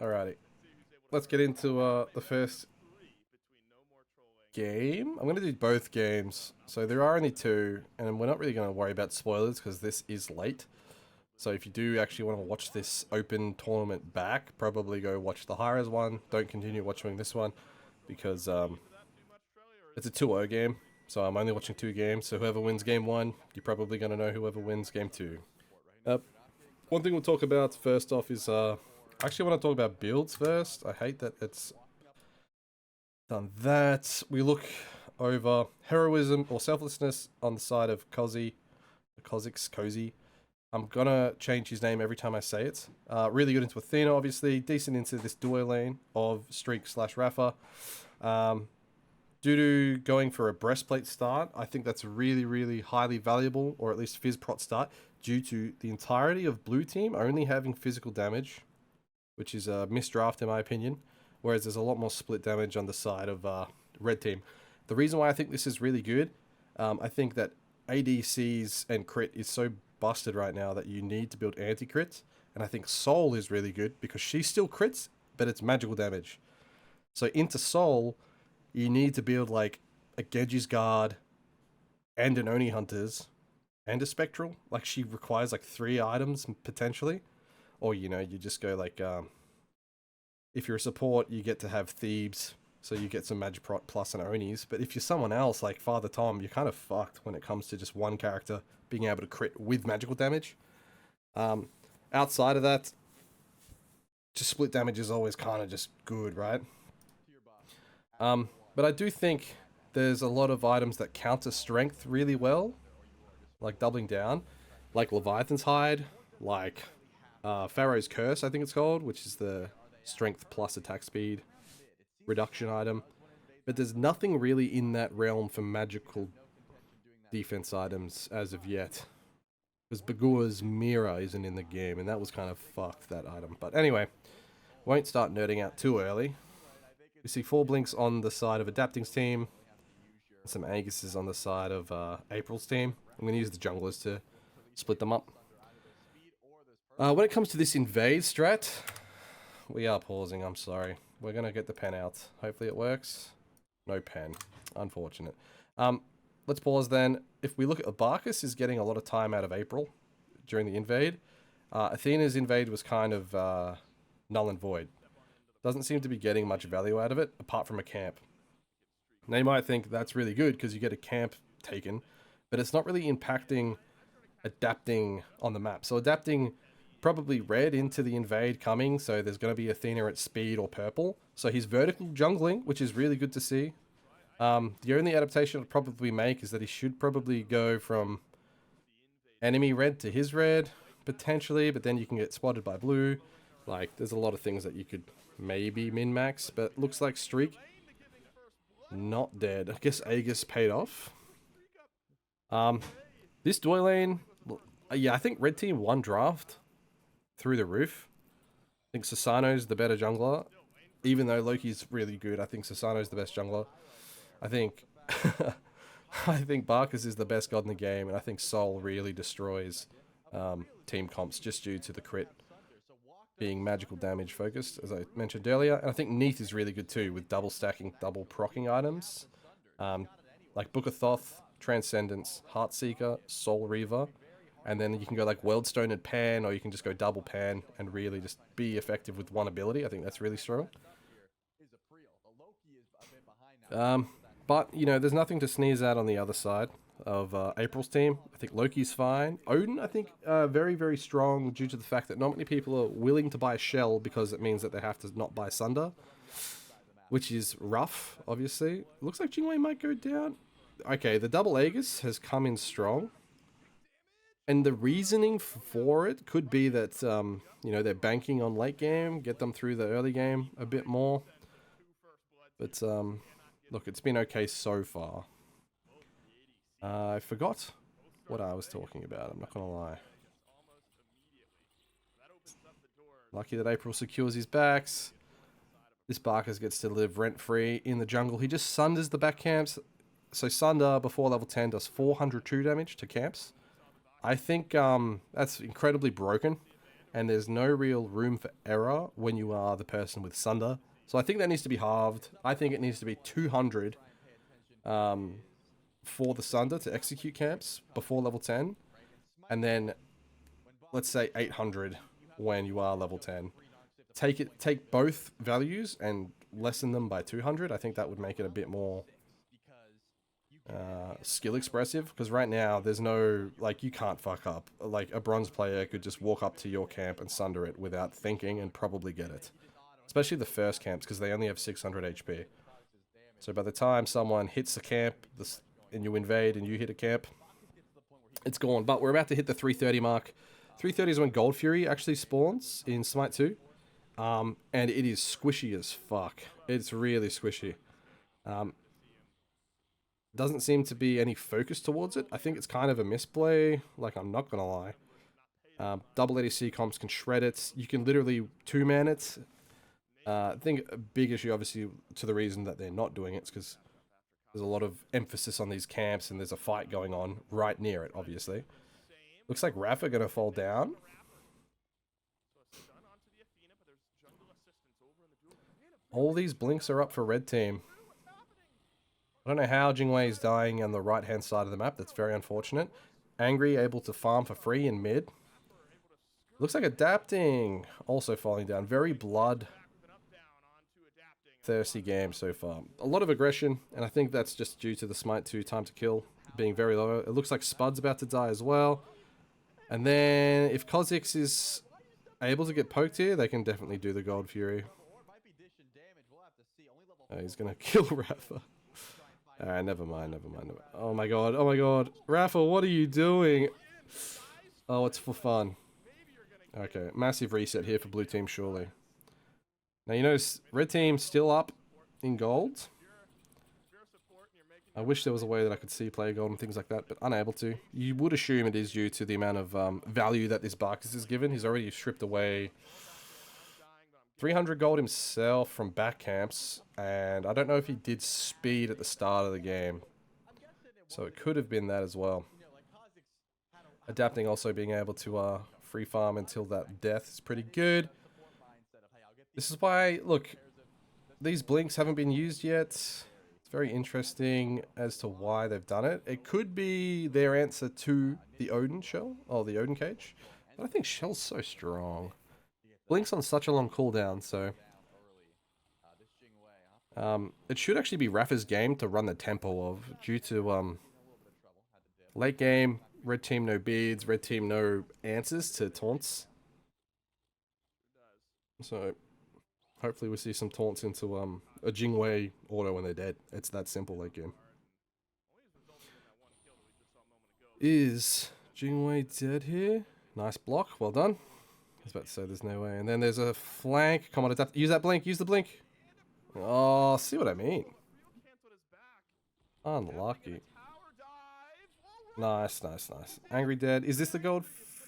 Alrighty, let's get into the first game. I'm going to do both games. So there are only two, and we're not really going to worry about spoilers because this is late. So if you do actually want to watch this open tournament back, probably go watch the Hi-Rez one. Don't continue watching this one because it's a 2-0 game. So I'm only watching two games. So whoever wins game one, you're probably going to know whoever wins game two. Uh, One thing we'll talk about first off is I actually want to talk about builds first. I hate that it's done that. We look over heroism or selflessness on the side of Kozi, Cozy. I'm gonna change his name every time I say it. Really good into Athena, obviously. Decent into this duo lane of Streak slash Rafa. Due to going for a breastplate start, I think that's really, really highly valuable, or at least Fizz prot start, due to the entirety of blue team only having physical damage, which is a misdraft in my opinion, whereas there's a lot more split damage on the side of red team. The reason why I think this is really good, I think that ADCs and crit is so busted right now that you need to build anti-crit, and I think Soul is really good because she still crits, but it's magical damage. So into Soul, you need to build like a Genji's Guard and an Oni Hunters and a Spectral. Like she requires like 3 items potentially. Or, you just go like, if you're a support, you get to have Thebes, so you get some Magiprot plus and Onis. But if you're someone else, like Father Tom, you're kind of fucked when it comes to just one character being able to crit with magical damage. Outside of that, just split damage is always kind of just good, right? But I do think there's a lot of items that counter strength really well, like doubling down, like Leviathan's Hide, like Pharaoh's Curse, I think it's called, which is the strength plus attack speed reduction item. But there's nothing really in that realm for magical defense items as of yet. Because Bagua's Mira isn't in the game, and that was kind of fucked, that item. But anyway, won't start nerding out too early. We see 4 Blinks on the side of Adapting's team, some Aegis on the side of Apreel's team. I'm going to use the junglers to split them up. When it comes to this invade strat, we are pausing, I'm sorry. We're going to get the pen out. Hopefully it works. No pen. Unfortunate. Let's pause then. If we look at Abarcus is getting a lot of time out of Apreel during the invade. Athena's invade was kind of null and void. Doesn't seem to be getting much value out of it, apart from a camp. Now you might think that's really good because you get a camp taken, but it's not really impacting adapting on the map. So adapting probably red into the invade coming, so there's going to be Athena at speed or purple. So he's vertical jungling, which is really good to see. The only adaptation I'd probably make is that he should probably go from enemy red to his red, potentially, but then you can get spotted by blue. Like, there's a lot of things that you could maybe min-max, but looks like Streak not dead. I guess Aegis paid off. This duo lane, yeah, I think red team won draft through the roof. I think Sasano's the better jungler. Even though Loki's really good, I think Sasano's the best jungler. I think I think Barkus is the best god in the game, and I think Sol really destroys team comps just due to the crit being magical damage focused, as I mentioned earlier. And I think Neath is really good too, with double stacking, double proccing items. Like Book of Thoth, Transcendence, Heartseeker, Soul Reaver. And then you can go like Worldstone and Pan, or you can just go double Pan and really just be effective with one ability. I think that's really strong. But, there's nothing to sneeze at on the other side of Apreel's team. I think Loki's fine. Odin, I think, very, very strong due to the fact that not many people are willing to buy Shell because it means that they have to not buy Sunder, which is rough, obviously. Looks like Jingwei might go down. Okay, the double Aegis has come in strong. And the reasoning for it could be that, they're banking on late game, get them through the early game a bit more. But, look, it's been okay so far. I forgot what I was talking about, I'm not going to lie. Lucky that Apreel secures his backs. This Barkers gets to live rent-free in the jungle. He just sunders the back camps. So Sunder, before level 10, does 402 damage to camps. I think that's incredibly broken. and there's no real room for error when you are the person with Sunder. So I think that needs to be halved. I think it needs to be 200 for the Sunder to execute camps before level 10, and then let's say 800 when you are level 10. Take both values and lessen them by 200. I think that would make it a bit more skill expressive, because right now there's no, like, you can't fuck up. Like, a bronze player could just walk up to your camp and sunder it without thinking and probably get it, especially the first camps, because they only have 600 HP. So by the time someone hits a camp and you invade and you hit a camp, it's gone. But we're about to hit the 330 mark. 330 is when Gold Fury actually spawns in Smite 2. And it is squishy as fuck. It's really squishy. Doesn't seem to be any focus towards it. I think it's kind of a misplay. Like, I'm not gonna lie. Double ADC comps can shred it. You can literally two-man it. I think a big issue, obviously, to the reason that they're not doing it is because there's a lot of emphasis on these camps and there's a fight going on right near it, obviously. Looks like Rafa gonna fall down. All these blinks are up for red team. I don't know how Jingwei is dying on the right-hand side of the map. That's very unfortunate. Angry, able to farm for free in mid. Looks like Adapting also falling down. Very blood-thirsty game so far. A lot of aggression, and I think that's just due to the Smite 2 time to kill being very low. It looks like Spud's about to die as well. And then if Kha'Zix is able to get poked here, they can definitely do the Gold Fury. Oh, he's going to kill Rafa. Alright, never mind. Oh my god. Rafa, what are you doing? Oh, it's for fun. Okay, massive reset here for blue team, surely. Now, you notice red team still up in gold. I wish there was a way that I could see player gold and things like that, but unable to. You would assume it is due to the amount of value that this Barkis is given. He's already stripped away 300 gold himself from back camps, and I don't know if he did speed at the start of the game. So it could have been that as well. Adapting also being able to free farm until that death is pretty good. This is why, look, these blinks haven't been used yet. It's very interesting as to why they've done it. It could be their answer to the Odin shell, or the Odin cage. But I think Shell's so strong. Blink's on such a long cooldown, so it should actually be Rafa's game to run the tempo of, due to late game, red team no beads, red team no answers to taunts. So hopefully we see some taunts into a Jingwei auto when they're dead. It's that simple late game. Is Jingwei dead here? Nice block, well done. I was about to say there's no way. And then there's a flank. Come on, adapt. Use that blink. Use the blink. Oh, see what I mean? Unlucky. Nice. Angry dead. Is this the Gold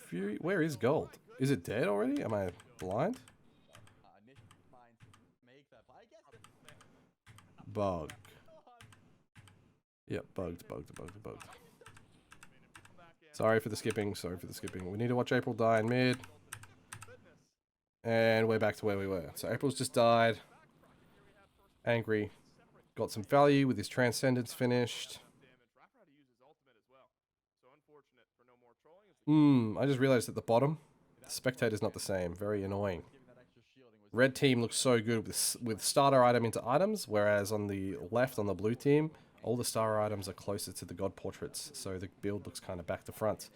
Fury? Where is Gold? Is it dead already? Am I blind? Bug. Yep, bugged. Sorry for the skipping. We need to watch Apreel die in mid. And we're back to where we were. So Apreel's just died. Angry got some value with his Transcendence finished. I just realized at the bottom, the spectator's not the same. Very annoying. Red team looks so good with starter item into items, whereas on the left, on the blue team, all the starter items are closer to the god portraits, so the build looks kind of back to front.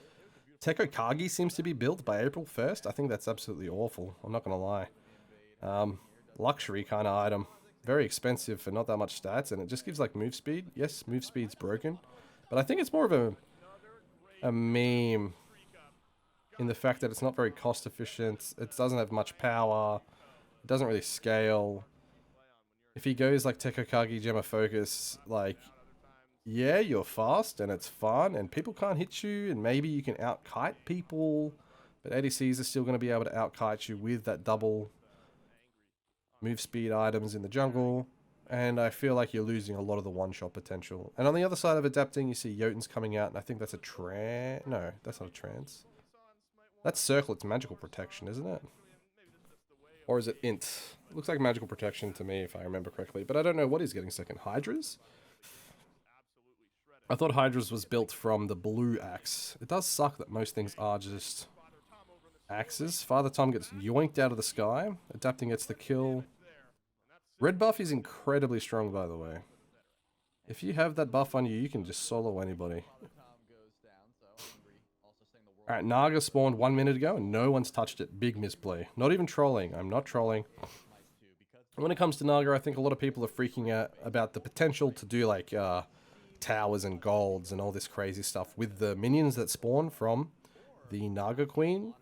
Teko Kagi seems to be built by Apreel first. I think that's absolutely awful. I'm not going to lie. Luxury kind of item. Very expensive for not that much stats, and it just gives like move speed. Yes, move speed's broken. But I think it's more of a meme in the fact that it's not very cost efficient. It doesn't have much power. It doesn't really scale. If he goes like Teko Kagi, Gemma Focus, like, yeah, you're fast and it's fun and people can't hit you and maybe you can out-kite people, but ADCs are still going to be able to out-kite you with that double move speed items in the jungle, and I feel like you're losing a lot of the one-shot potential. And on the other side of Adapting, you see Jotun's coming out, and I think that's a no, that's not a trance. That's circlet's magical protection, isn't it? Or is it int? It looks like magical protection to me, if I remember correctly. But I don't know what he's getting second. Hydras? I thought Hydras was built from the blue axe. It does suck that most things are just axes. Father Tom gets yoinked out of the sky. Adapting gets the kill. Red buff is incredibly strong, by the way. If you have that buff on you, you can just solo anybody. Alright, Naga spawned 1 minute ago and no one's touched it. Big misplay. Not even trolling. I'm not trolling. When it comes to Naga, I think a lot of people are freaking out about the potential to do like towers and golds and all this crazy stuff with the minions that spawn from the Naga Queen.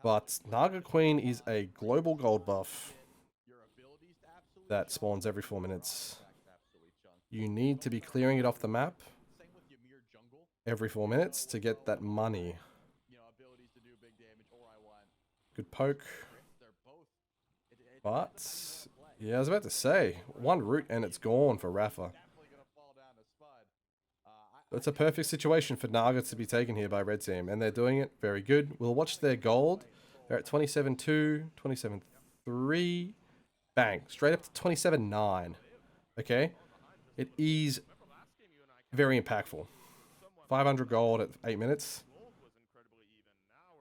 But Naga Queen is a global gold buff that spawns every 4 minutes. You need to be clearing it off the map every 4 minutes to get that money. Good poke. But, yeah, I was about to say, one root and it's gone for Rafa. It's a perfect situation for Naga to be taken here by Red Team, and they're doing it very good. We'll watch their gold. They're at 27-2, 27-3. Bang, straight up to 27-9. Okay? It is very impactful. 500 gold at 8 minutes.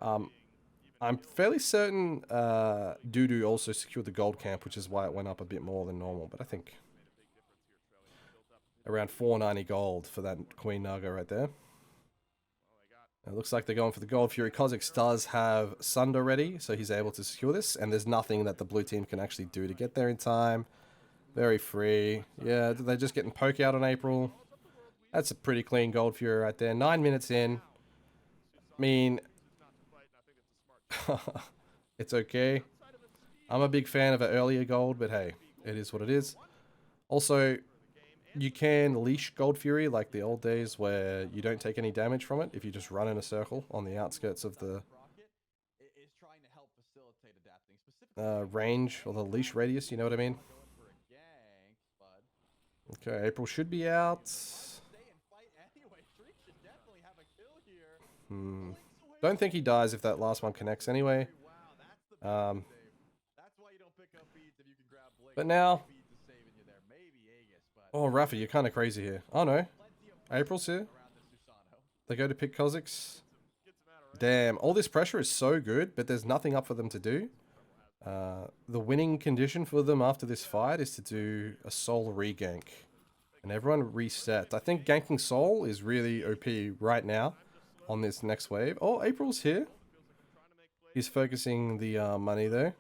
I'm fairly certain Dudu also secured the gold camp, which is why it went up a bit more than normal. But I think around 490 gold for that Queen Naga right there. It looks like they're going for the gold Fury. Kha'Zix does have Sunder ready, so he's able to secure this. And there's nothing that the blue team can actually do to get there in time. Very free. Yeah, they're just getting poke out on Apreel. That's a pretty clean gold Fury right there. 9 minutes in. I mean, it's okay. I'm a big fan of an earlier gold, but hey, it is what it is. Also, you can leash Gold Fury like the old days where you don't take any damage from it if you just run in a circle on the outskirts of the range or the leash radius, you know what I mean? Okay, Apreel should be out. Don't think he dies if that last one connects anyway. But now... Oh, Rafa, you're kind of crazy here. Oh, no. Apreel's here. They go to pick Kha'Zix. Damn, all this pressure is so good, but there's nothing up for them to do. The winning condition for them after this fight is to do a soul regank. And everyone reset. I think ganking soul is really OP right now on this next wave. Oh, Apreel's here. He's focusing the money there.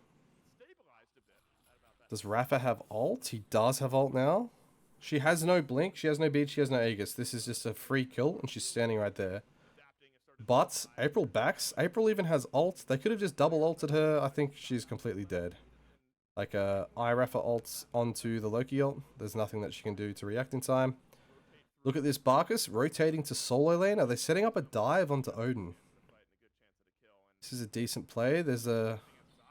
Does Rafa have ult? He does have ult now. She has no blink, she has no bead, she has no Aegis. This is just a free kill, and she's standing right there. But Apreel backs. Apreel even has ult. They could have just double ulted her. I think she's completely dead. Like Rafa ults onto the Loki ult. There's nothing that she can do to react in time. Look at this Barkus rotating to solo lane. Are they setting up a dive onto Odin? This is a decent play. There's a...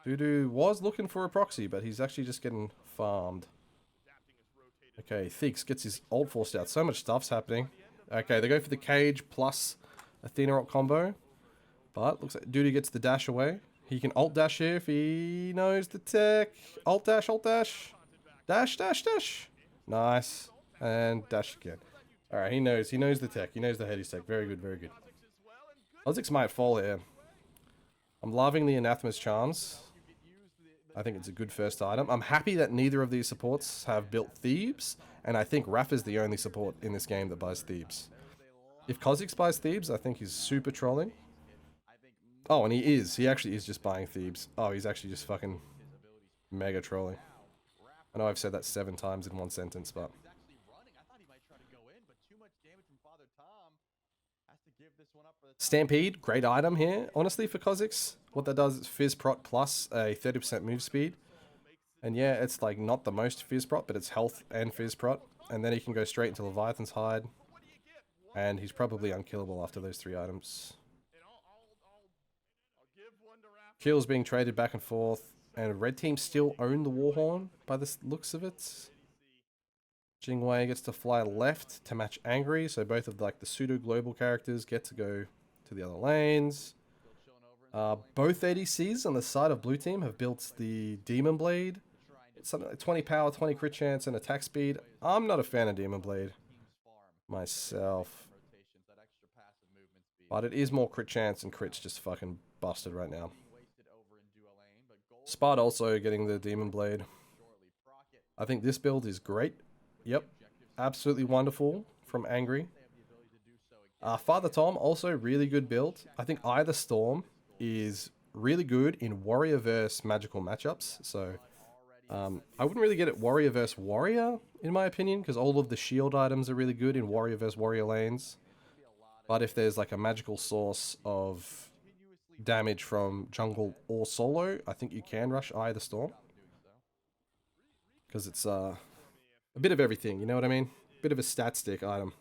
Dudu was looking for a proxy, but he's actually just getting farmed. Okay, Theeks gets his ult forced out. So much stuff's happening. Okay, they go for the cage plus Athena ult combo. But looks like Dudu gets the dash away. He can ult dash here if he knows the tech. Ult dash, ult dash. Dash, dash, dash. Nice. And dash again. Alright, he knows the tech. He knows the heady tech. Very good, very good. Kha'Zix might fall here. I'm loving the Anathema's Charms. I think it's a good first item. I'm happy that neither of these supports have built Thebes, and I think Rafa's the only support in this game that buys Thebes. If Kha'Zix buys Thebes, I think he's super trolling. Oh, and he is. He actually is just buying Thebes. Oh, he's actually just fucking mega trolling. I know I've said that 7 times in one sentence, but... Stampede, great item here, honestly, for Kha'Zix. What that does is Fizz Prot plus a 30% move speed. And yeah, it's like not the most Fizz Prot, but it's health and Fizz Prot. And then he can go straight into Leviathan's Hide. And he's probably unkillable after those 3 items. Kills being traded back and forth. And red team still own the Warhorn by the looks of it. Jingwei gets to fly left to match Angry, so both of like the pseudo-global characters get to go to the other lanes. Both ADCs on the side of blue team have built the Demon Blade. It's something like 20 power, 20 crit chance, and attack speed. I'm not a fan of Demon Blade myself. But it is more crit chance, and crit's just fucking busted right now. Spot also getting the Demon Blade. I think this build is great. Yep. Absolutely wonderful from Angry. Father Tom, also really good build. I think either Storm is really good in Warrior versus Magical matchups. So I wouldn't really get it Warrior versus Warrior, in my opinion, because all of the shield items are really good in Warrior versus Warrior lanes. But if there's like a magical source of damage from jungle or solo, I think you can rush either Storm. Because it's a bit of everything, you know what I mean? Bit of a stat stick item.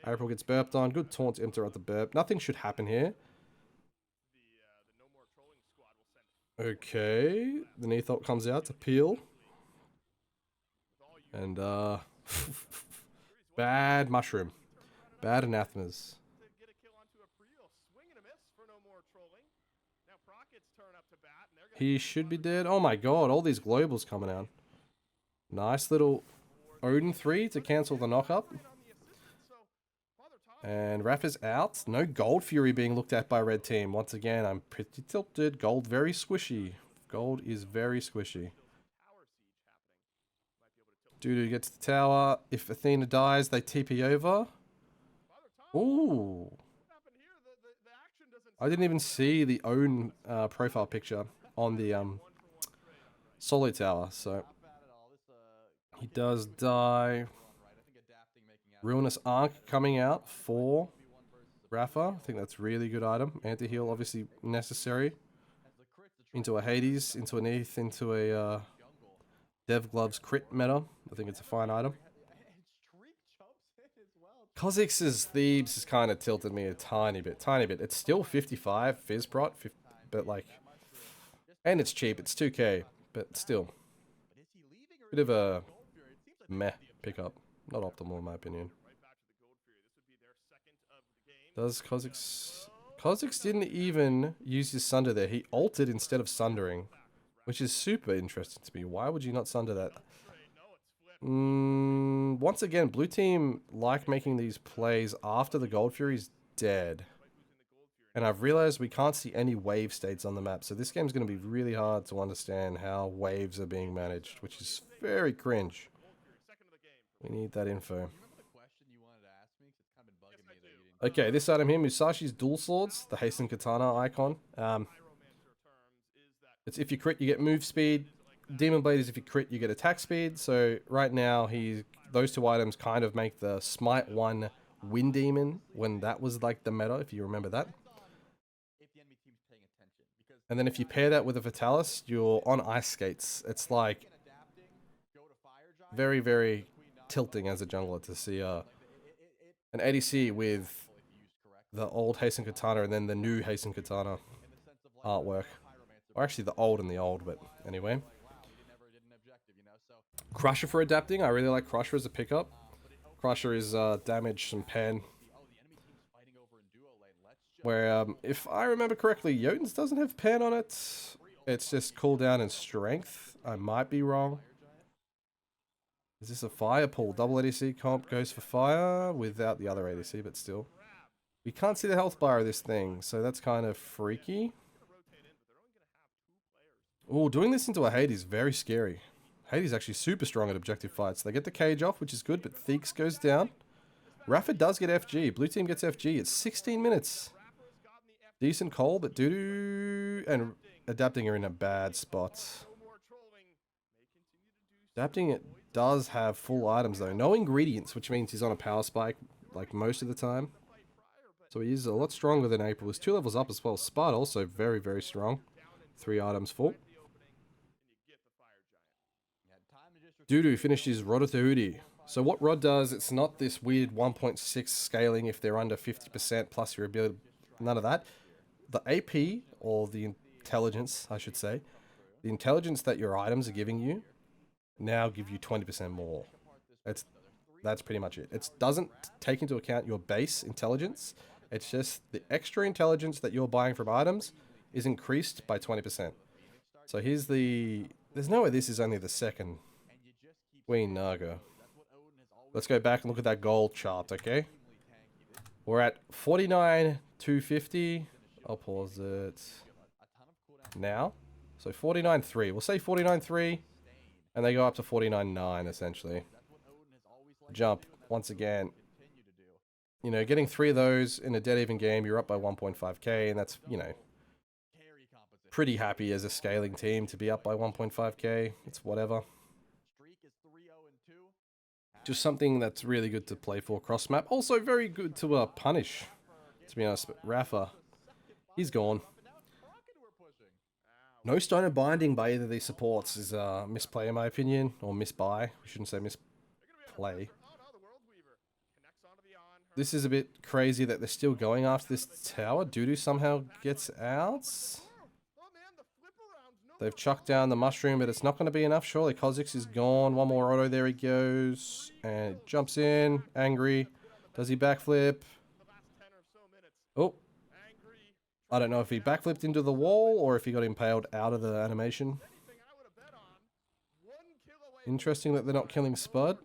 Apreel gets burped on. Good taunt to interrupt the burp. Nothing should happen here. Okay. The Neathop comes out to peel. And, bad mushroom. Bad anathemas. He should be dead. Oh my god, all these globals coming out. Nice little Odin 3 to cancel the knock-up. And Raph is out. No Gold Fury being looked at by red team. Once again, I'm pretty tilted. Gold very squishy. Gold is very squishy. Dudu gets the tower. If Athena dies, they TP over. Ooh. I didn't even see the own profile picture on the solo tower, so he does die. Ruinous Arc coming out for Rafa. I think that's really good item. Anti-heal obviously necessary. Into a Hades, into an ETH, into a Dev Gloves crit meta. I think it's a fine item. Kha'Zix's Thebes has kind of tilted me a tiny bit. It's still 55 Fizzprot, but like... And it's cheap, it's 2k, but still. Bit of a meh pickup. Not optimal in my opinion. Does Kha'Zix... Kha'Zix didn't even use his Sunder there. He ulted instead of Sundering. Which is super interesting to me. Why would you not Sunder that? Once again, blue team like making these plays after the Gold Fury's dead. And I've realized we can't see any wave states on the map. So this game's going to be really hard to understand how waves are being managed. Which is very cringe. We need that info. Okay, this item here, Musashi's Dual Swords, the Hasten Katana icon. It's if you crit, you get move speed. Demon Blade is if you crit, you get attack speed. So right now, those two items kind of make the Smite 1 Wind Demon when that was like the meta, if you remember that. And then if you pair that with a Vitalis, you're on ice skates. It's like very, very tilting as a jungler to see an ADC with the old Hasten Katana and then the new Hasten Katana artwork. Or actually the old and the old, but anyway. Crusher for adapting. I really like Crusher as a pickup. Crusher is damage and pen. Where, if I remember correctly, Jotuns doesn't have pen on it. It's just cooldown and strength. I might be wrong. Is this a fire pool? Double ADC comp goes for fire without the other ADC, but still. We can't see the health bar of this thing, so that's kind of freaky. Oh, doing this into a Hades is very scary. Hades is actually super strong at objective fights. They get the cage off, which is good, but Theeks goes down. Rafa does get FG. Blue team gets FG. It's 16 minutes. Decent call, but Dudu and adapting are in a bad spot. Adapting it does have full items though. No ingredients, which means he's on a power spike like most of the time. So he is a lot stronger than Apreel. He's 2 levels up as well. Spot also very, very strong. 3 items full. Dudu finished his Rod of Tahuti. So what Rod does, it's not this weird 1.6 scaling if they're under 50% plus your ability. None of that. The AP, or the intelligence, I should say, the intelligence that your items are giving you, now give you 20% more. That's pretty much it. It doesn't take into account your base intelligence. It's just the extra intelligence that you're buying from items is increased by 20%. So here's the... There's no way this is only the second Queen Naga. Let's go back and look at that gold chart, okay? We're at 49,250. I'll pause it now. So 49.3. We'll say 49.3. And they go up to 49.9, essentially. Jump, once again. You know, getting 3 of those in a dead even game, you're up by 1.5k. And that's, you know, pretty happy as a scaling team to be up by 1.5k. It's whatever. Just something that's really good to play for cross map. Also very good to punish, to be honest. But Rafa, he's gone. No Stoner binding by either of these supports is a misplay in my opinion. Or misbuy. We shouldn't say misplay. This is a bit crazy that they're still going after this tower. Doodoo somehow gets out. They've chucked down the mushroom, but it's not going to be enough. Surely Kha'Zix is gone. One more auto. There he goes. And jumps in. Angry. Does he backflip? Oh. I don't know if he backflipped into the wall or if he got impaled out of the animation. Interesting that they're not killing Spud.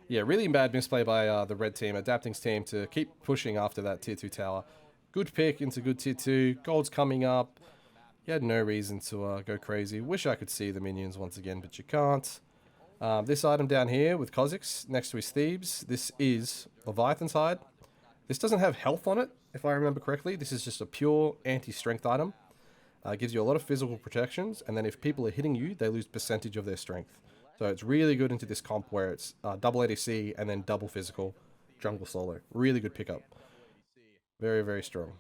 Yeah, really bad misplay by the red team, Adapting's team, to keep pushing after that tier 2 tower. Good pick into good tier 2. Gold's coming up. You had no reason to go crazy. Wish I could see the minions once again, but you can't. This item down here with Kha'Zix next to his Thebes, this is Leviathan's Hide. This doesn't have health on it, if I remember correctly. This is just a pure anti-strength item. Gives you a lot of physical protections, and then if people are hitting you, they lose percentage of their strength. So it's really good into this comp where it's double ADC and then double physical jungle solo. Really good pickup. Very, very strong.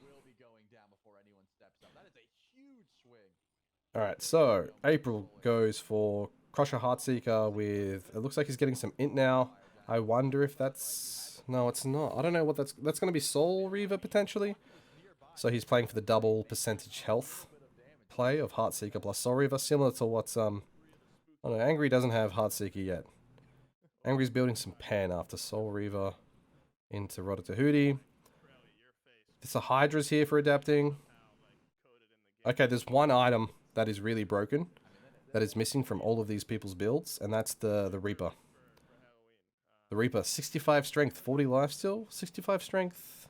Alright, so Apreel goes for Crusher Heartseeker with... It looks like he's getting some int now. I wonder if that's... No, it's not. I don't know what that's... That's going to be Soul Reaver, potentially. So he's playing for the double percentage health play of Heartseeker plus Soul Reaver. Similar to what's... Oh no, Angry doesn't have Heartseeker yet. Angry's building some pen after Soul Reaver into Rotatahooty. There's a Hydra's here for adapting. Okay, there's one item that is really broken, that is missing from all of these people's builds, and that's the Reaper. The Reaper, 65 strength, 40 lifesteal, 65 strength.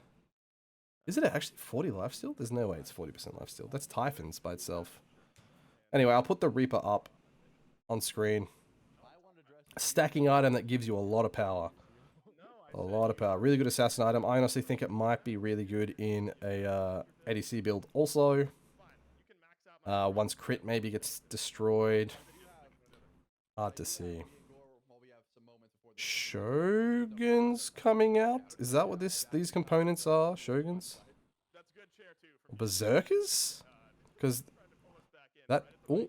Is it actually 40 lifesteal? There's no way it's 40% lifesteal. That's Typhon's by itself. Anyway, I'll put the Reaper up on screen. A stacking item that gives you a lot of power. A lot of power. Really good assassin item. I honestly think it might be really good in a ADC build also. Once crit maybe gets destroyed. Hard to see. Shoguns coming out? Is that what these components are? Shoguns? Berserkers? Because that... Oh,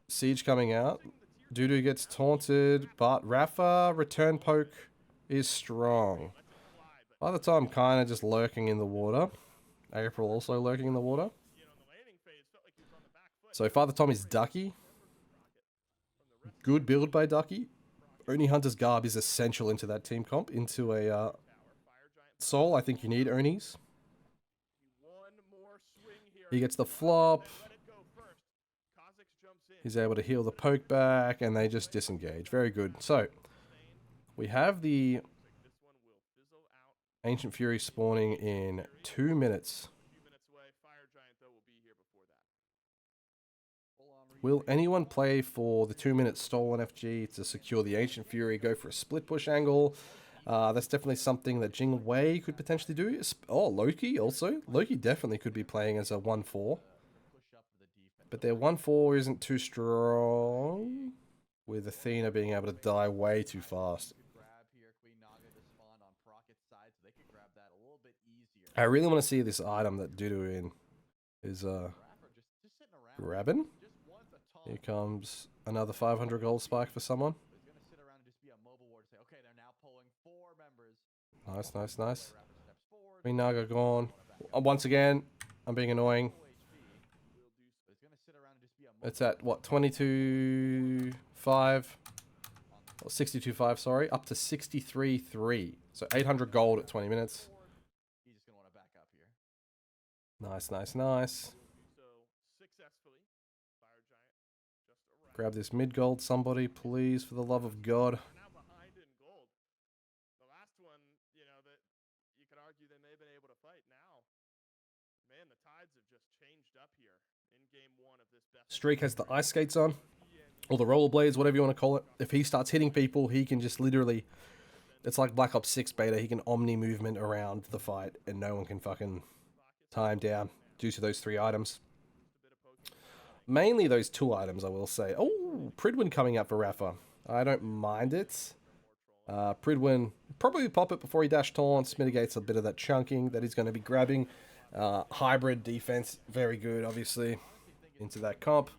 Siege coming out. Doodoo gets taunted, but Rafa return poke is strong. By the time kind of just lurking in the water. Apreel also lurking in the water. So Father Tom is Ducky. Good build by Ducky. Oni Hunter's Garb is essential into that team comp. Into a Soul, I think you need Oni's. He gets the flop. He's able to heal the poke back, and they just disengage. Very good. So, we have the Ancient Fury spawning in 2 minutes. Will anyone play for the 2-minute stolen FG to secure the Ancient Fury, go for a split push angle? That's definitely something that Jing Wei could potentially do. Oh, Loki also. Loki definitely could be playing as a 1-4. But their 1-4 isn't too strong, with Athena being able to die way too fast. I really want to see this item that Doodoo is grabbing. Here comes another 500 gold spike for someone. Nice, nice, nice. Queen Naga gone. Once again, I'm being annoying. It's at, what, 22.5? Or 62.5, sorry. Up to 63.3. So 800 gold at 20 minutes. Nice, nice, nice. Grab this mid gold, somebody, please, for the love of God. Streak has the ice skates on, or the rollerblades, whatever you want to call it. If he starts hitting people, he can just literally. It's like Black Ops 6 beta. He can omni movement around the fight, and no one can fucking tie him down due to those 3 items. Mainly those 2 items, I will say. Oh, Pridwin coming out for Rafa. I don't mind it. Pridwin probably pop it before he dash taunts, mitigates a bit of that chunking that he's going to be grabbing. Hybrid defense, very good, obviously, into that comp.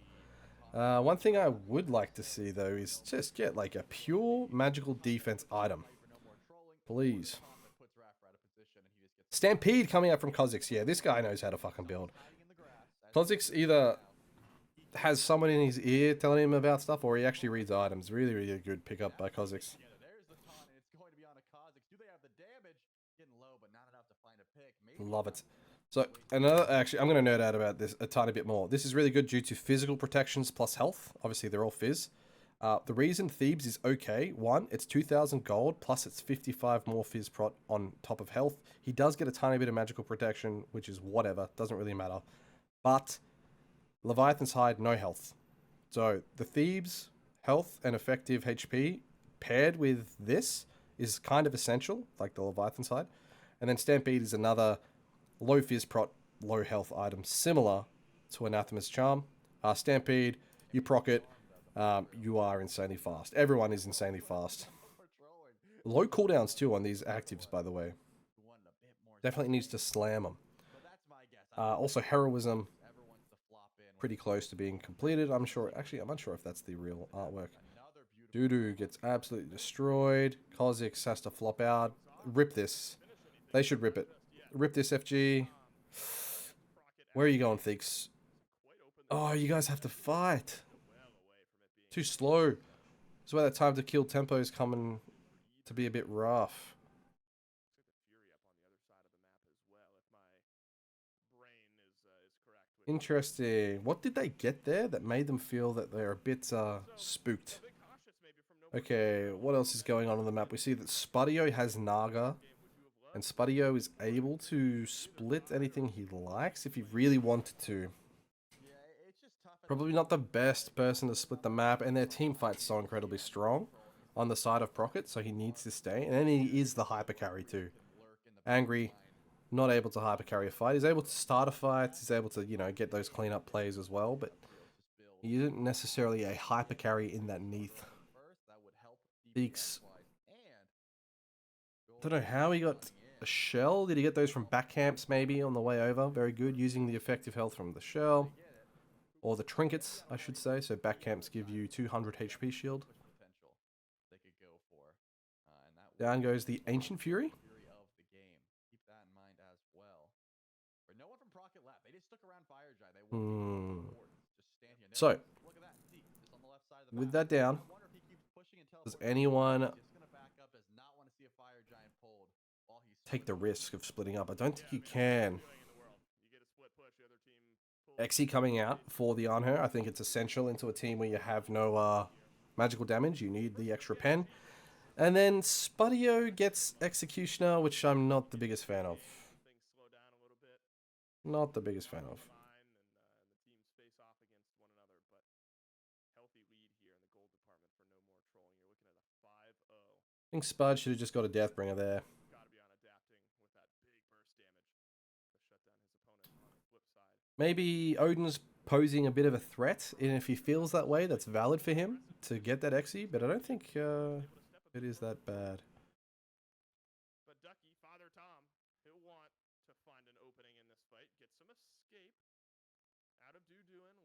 One thing I would like to see, though, is just get like a pure magical defense item. Please. Stampede coming out from Kha'Zix. Yeah, this guy knows how to fucking build. Kha'Zix either has someone in his ear telling him about stuff, or he actually reads items. Really, really good pickup by Kha'Zix. Love it. So, another, actually, I'm going to nerd out about this a tiny bit more. This is really good due to physical protections plus health. Obviously, they're all fizz. The reason Thebes is okay, one, it's 2,000 gold, plus it's 55 more fizz prot on top of health. He does get a tiny bit of magical protection, which is whatever, doesn't really matter. But Leviathan's Hide, no health. So, the Thebes health and effective HP paired with this is kind of essential, like the Leviathan's Hide. And then Stampede is another low fizz prot, low health item, similar to Anathema's Charm. Stampede, you proc it, you are insanely fast. Everyone is insanely fast. Low cooldowns too on these actives, by the way. Definitely needs to slam them. Also, Heroism, pretty close to being completed. I'm sure, actually, I'm unsure if that's the real artwork. Doodoo gets absolutely destroyed. Kha'Zix has to flop out. Rip this. They should rip it. Rip this, FG. Where are you going, Theeks? Oh, you guys have to fight. Too slow. That's why that time to kill tempo is coming to be a bit rough. Interesting. What did they get there that made them feel that they're a bit spooked? Okay, what else is going on the map? We see that Spudio has Naga, and Spudio is able to split anything he likes if he really wanted to. Probably not the best person to split the map, and their team fight's so incredibly strong on the side of Procket, so he needs to stay. And then he is the hyper carry too. Angry, not able to hyper carry a fight. He's able to start a fight, he's able to, get those cleanup plays as well, but he isn't necessarily a hyper carry in that Neath. Beaks. Don't know how he got a shell. Did he get those from back camps maybe on the way over? Very good, using the effective health from the shell. Or the trinkets, I should say. So back camps give you 200 HP shield. Down goes the Ancient Fury. So, with that down, does anyone take the risk of splitting up? I don't think you can. Xe coming out for the Anher. I think it's essential into a team where you have no magical damage. You need the extra pen. And then Spudio gets Executioner, which I'm not the biggest fan of. Not the biggest fan of. I think Spud should have just got a Deathbringer there. Maybe Odin's posing a bit of a threat, and if he feels that way, that's valid for him to get that Xe, but I don't think it is that bad.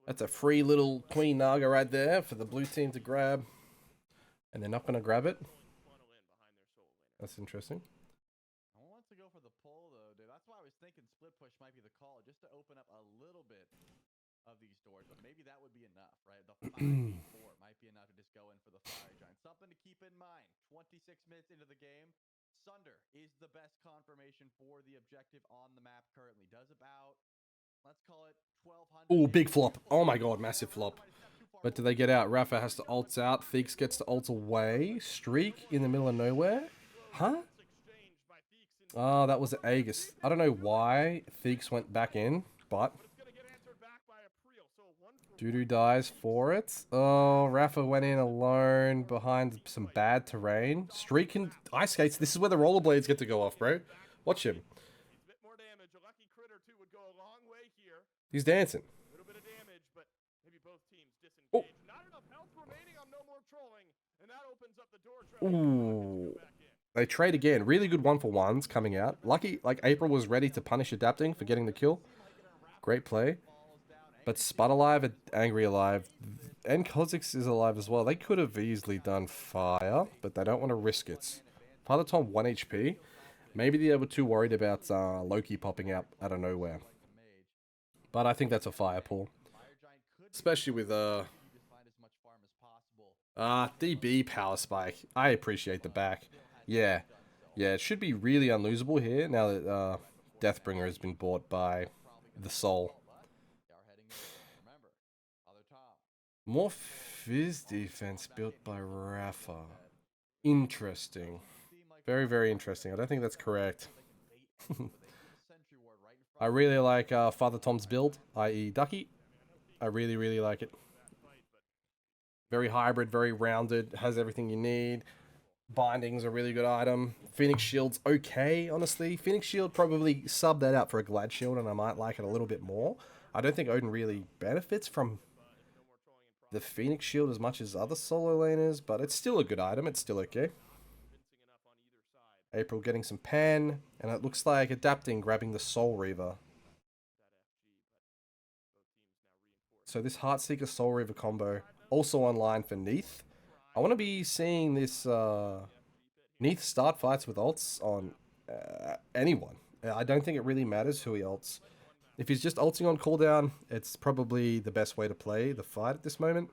That's a free little Queen Naga right there for the blue team to grab. And they're not going to grab it. That's interesting. Sunder is the best confirmation for the objective on the map currently. Does about Oh, big flop. Oh my god, massive flop. But do they get out? Rafa has to ult out. Theeks gets to ult away. Streak in the middle of nowhere. Huh? Oh, that was Aegis. I don't know why Theeks went back in, but Doodoo dies for it. Oh, Rafa went in alone behind some bad terrain. Streak and ice skates. This is where the rollerblades get to go off, bro. Watch him. He's dancing. Oh. Ooh. They trade again. Really good 1-for-1s coming out. Lucky, like, Apreel was ready to punish Adapting for getting the kill. Great play. But Spud alive, Angry alive, and Kha'Zix is alive as well. They could have easily done fire, but they don't want to risk it. Father Tom 1 HP. Maybe they were too worried about Loki popping out of nowhere. But I think that's a fire pull. Especially with DB power spike. I appreciate the back. Yeah. Yeah, it should be really unlosable here now that Deathbringer has been bought by the Soul. More Fizz defense built by Rafa. Interesting. Very, very interesting. I don't think that's correct. I really like Father Tom's build, i.e. Ducky. I really, really like it. Very hybrid, very rounded, has everything you need. Binding's a really good item. Phoenix Shield's okay, honestly. Phoenix Shield probably sub that out for a Glad Shield and I might like it a little bit more. I don't think Odin really benefits from the Phoenix Shield as much as other solo laners, but it's still a good item. It's still okay. Apreel getting some pan, and it looks like Adapting grabbing the Soul Reaver. So this Heartseeker Soul Reaver combo also online for Neath. I want to be seeing this Neath start fights with ults on anyone. I don't think it really matters who he ults. If he's just ulting on cooldown, it's probably the best way to play the fight at this moment.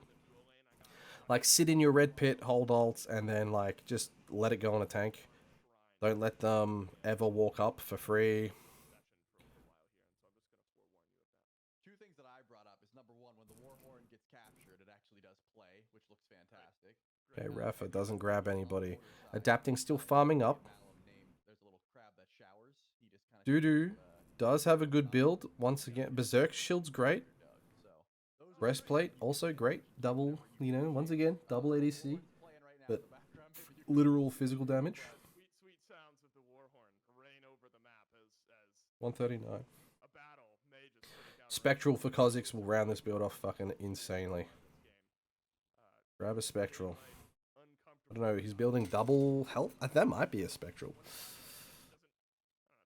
Like, sit in your red pit, hold ults, and then, like, just let it go on a tank. Don't let them ever walk up for free. Two things that I brought up is number one, when the Warhorn gets captured, it actually does play, which looks fantastic. Okay, Rafa doesn't grab anybody. Adapting still farming up. Doodoo does have a good build. Once again, Berserk Shield's great. Breastplate also great. Double, you know, once again, double ADC. But literal physical damage. 139. Spectral for Kha'Zix will round this build off fucking insanely. Grab a Spectral. I don't know, he's building double health? That might be a Spectral.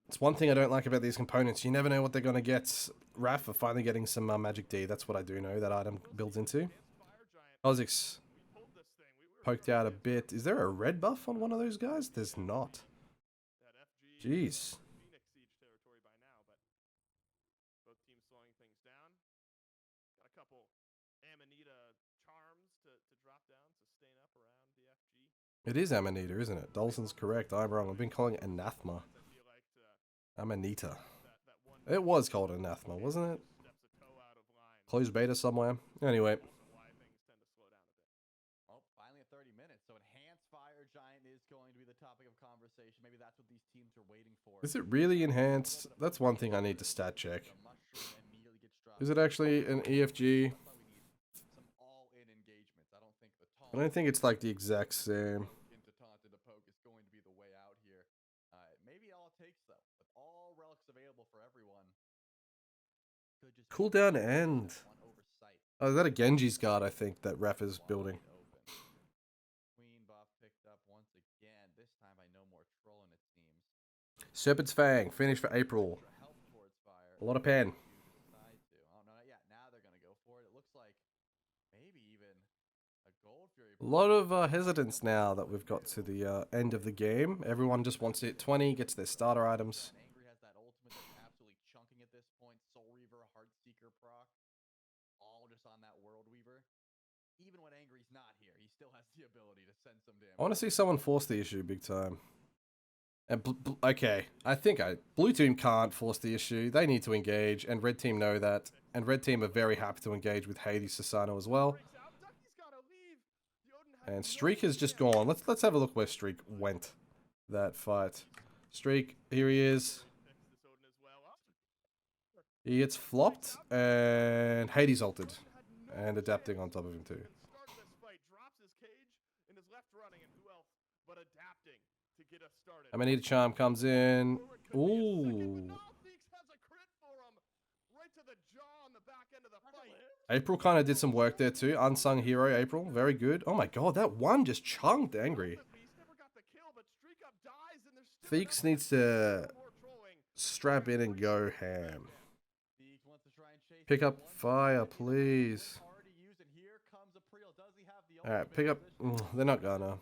It's one thing I don't like about these components. You never know what they're going to get. Rafa finally getting some Magic D. That's what I do know that item builds into. Kha'Zix poked out a bit. Is there a red buff on one of those guys? There's not. Jeez. It is Amanita, isn't it? Dolson's correct. I'm wrong. I've been calling it Anathema. Amanita. It was called Anathema, wasn't it? Closed beta somewhere. Anyway. Oh, finally at 30 minutes. So Enhanced Fire Giant is going to be the topic of conversation. Maybe that's what these teams are waiting for. Is it really enhanced? That's one thing I need to stat check. Is it actually an EFG? I don't think it's like the exact same. Cooldown end. Oh, is that a Genji's guard, I think, that Raf is building? Serpent's Fang, finish for Apreel. A lot of pan. A lot of hesitance now that we've got to the end of the game. Everyone just wants to hit 20, gets their starter items. Angry has that ultimate that's absolutely chunking at this point. Soul Reaver, Heartseeker proc, all just on that World Weaver. Even when Angry's not here, he still has the ability to send some damage. I want to see someone force the issue big time. And okay, I think blue team can't force the issue. They need to engage, and red team know that. And red team are very happy to engage with Hades Sasano as well. And Streak has just gone. Let's have a look where Streak went. That fight. Streak, here he is. He gets flopped, and Hades ulted. And adapting on top of him too. Amanita Charm comes in. Ooh. Apreel kind of did some work there too. Unsung hero, Apreel. Very good. Oh my god, that one just chunked Angry. Theeks needs to strap in and go ham. Pick up fire, please. Alright, pick up. They're not gonna.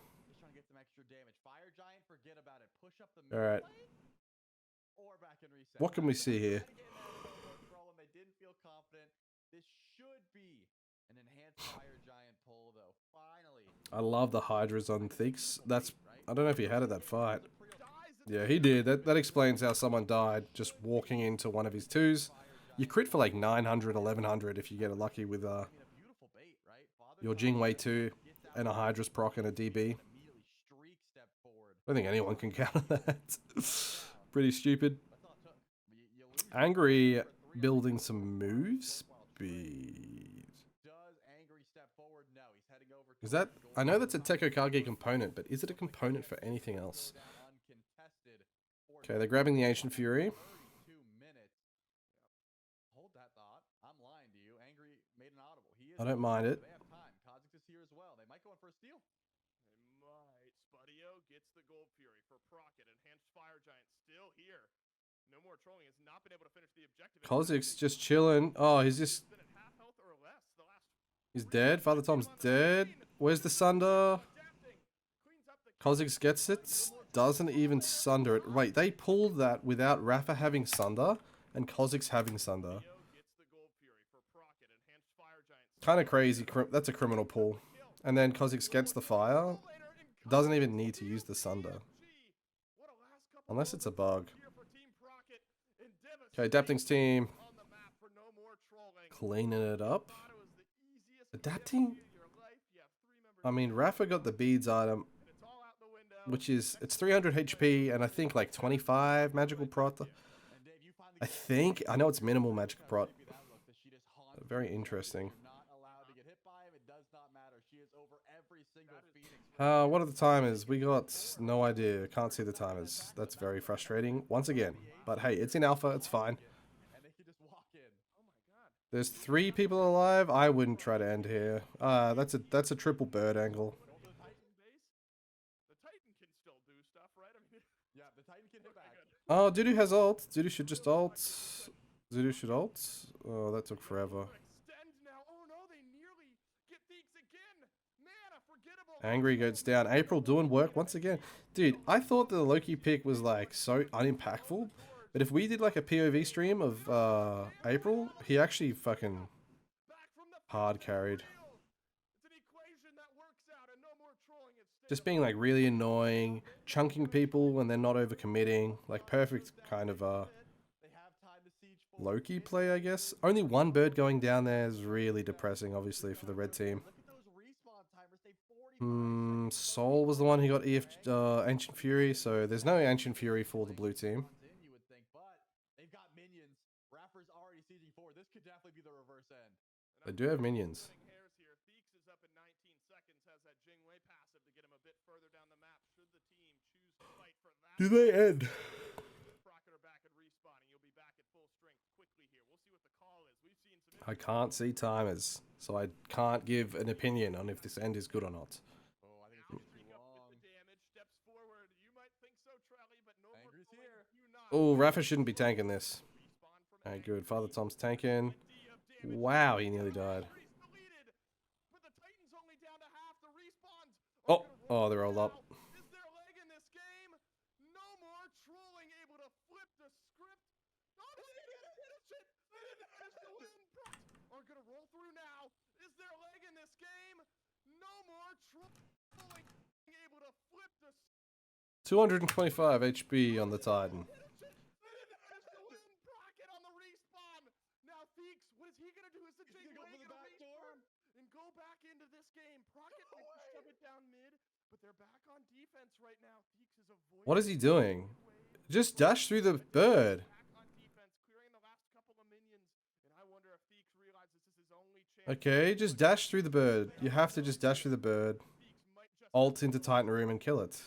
Alright. What can we see here? I love the Hydras on Theeks. That's, I don't know if he had it that fight. Yeah, he did. That explains how someone died just walking into one of his twos. You crit for like 900, 1100 if you get lucky with your Jingwei 2 and a Hydra's proc and a DB. I don't think anyone can counter that. Pretty stupid. Angry building some move speed. Is that... I know that's a Tekokage component, but is it a component for anything else? Okay, they're grabbing the Ancient Fury. I don't mind it. Kozik's just chilling. Oh, he's just... He's dead. Father Tom's dead. Where's the Sunder? Kozix gets it. Doesn't even Sunder it. Wait, they pulled that without Rafa having Sunder and Kozix having Sunder. Kind of crazy. That's a criminal pull. And then Kozix gets the fire. Doesn't even need to use the Sunder. Unless it's a bug. Okay, Adapting's team. Cleaning it up. Adapting? I mean, Rafa got the beads item, which is, it's 300 HP and I think like 25 magical prot. I think. I know it's minimal magical prot. Very interesting. What are the timers? We got no idea. Can't see the timers. That's very frustrating. Once again. But hey, it's in alpha. It's fine. There's 3 people alive. I wouldn't try to end here. That's a triple bird angle. Oh, Dudu has ult. Dudu should just ult. Dudu should ult. Oh, that took forever. Angry goes down. Apreel doing work once again. Dude, I thought the Loki pick was like so unimpactful. But if we did like a POV stream of Apreel, he actually fucking hard carried. Just being like really annoying, chunking people when they're not overcommitting. Like perfect kind of Loki play, I guess. Only one bird going down there is really depressing, obviously, for the red team. Soul was the one who got Ancient Fury, so there's no Ancient Fury for the blue team. They do have minions. Do they end? I can't see timers, so I can't give an opinion on if this end is good or not. Oh, Rafa shouldn't be tanking this. Alright, good. Father Tom's tanking. Wow, he nearly died. Oh, they're all up. 225 HP on the Titan. Rocket on the respawn. Now Theeks, what is he gonna do? Is the Jake go for the back door and go back into this game? Rocket might shove it down mid, but they're back on defense right now. Theeks is avoiding. What is he doing? Just dash through the bird. Back on defense, clearing the last couple of minions, and I wonder if Theeks realizes this is his only chance. Okay, just dash through the bird. You have to just dash through the bird. Ult into Titan room and kill it.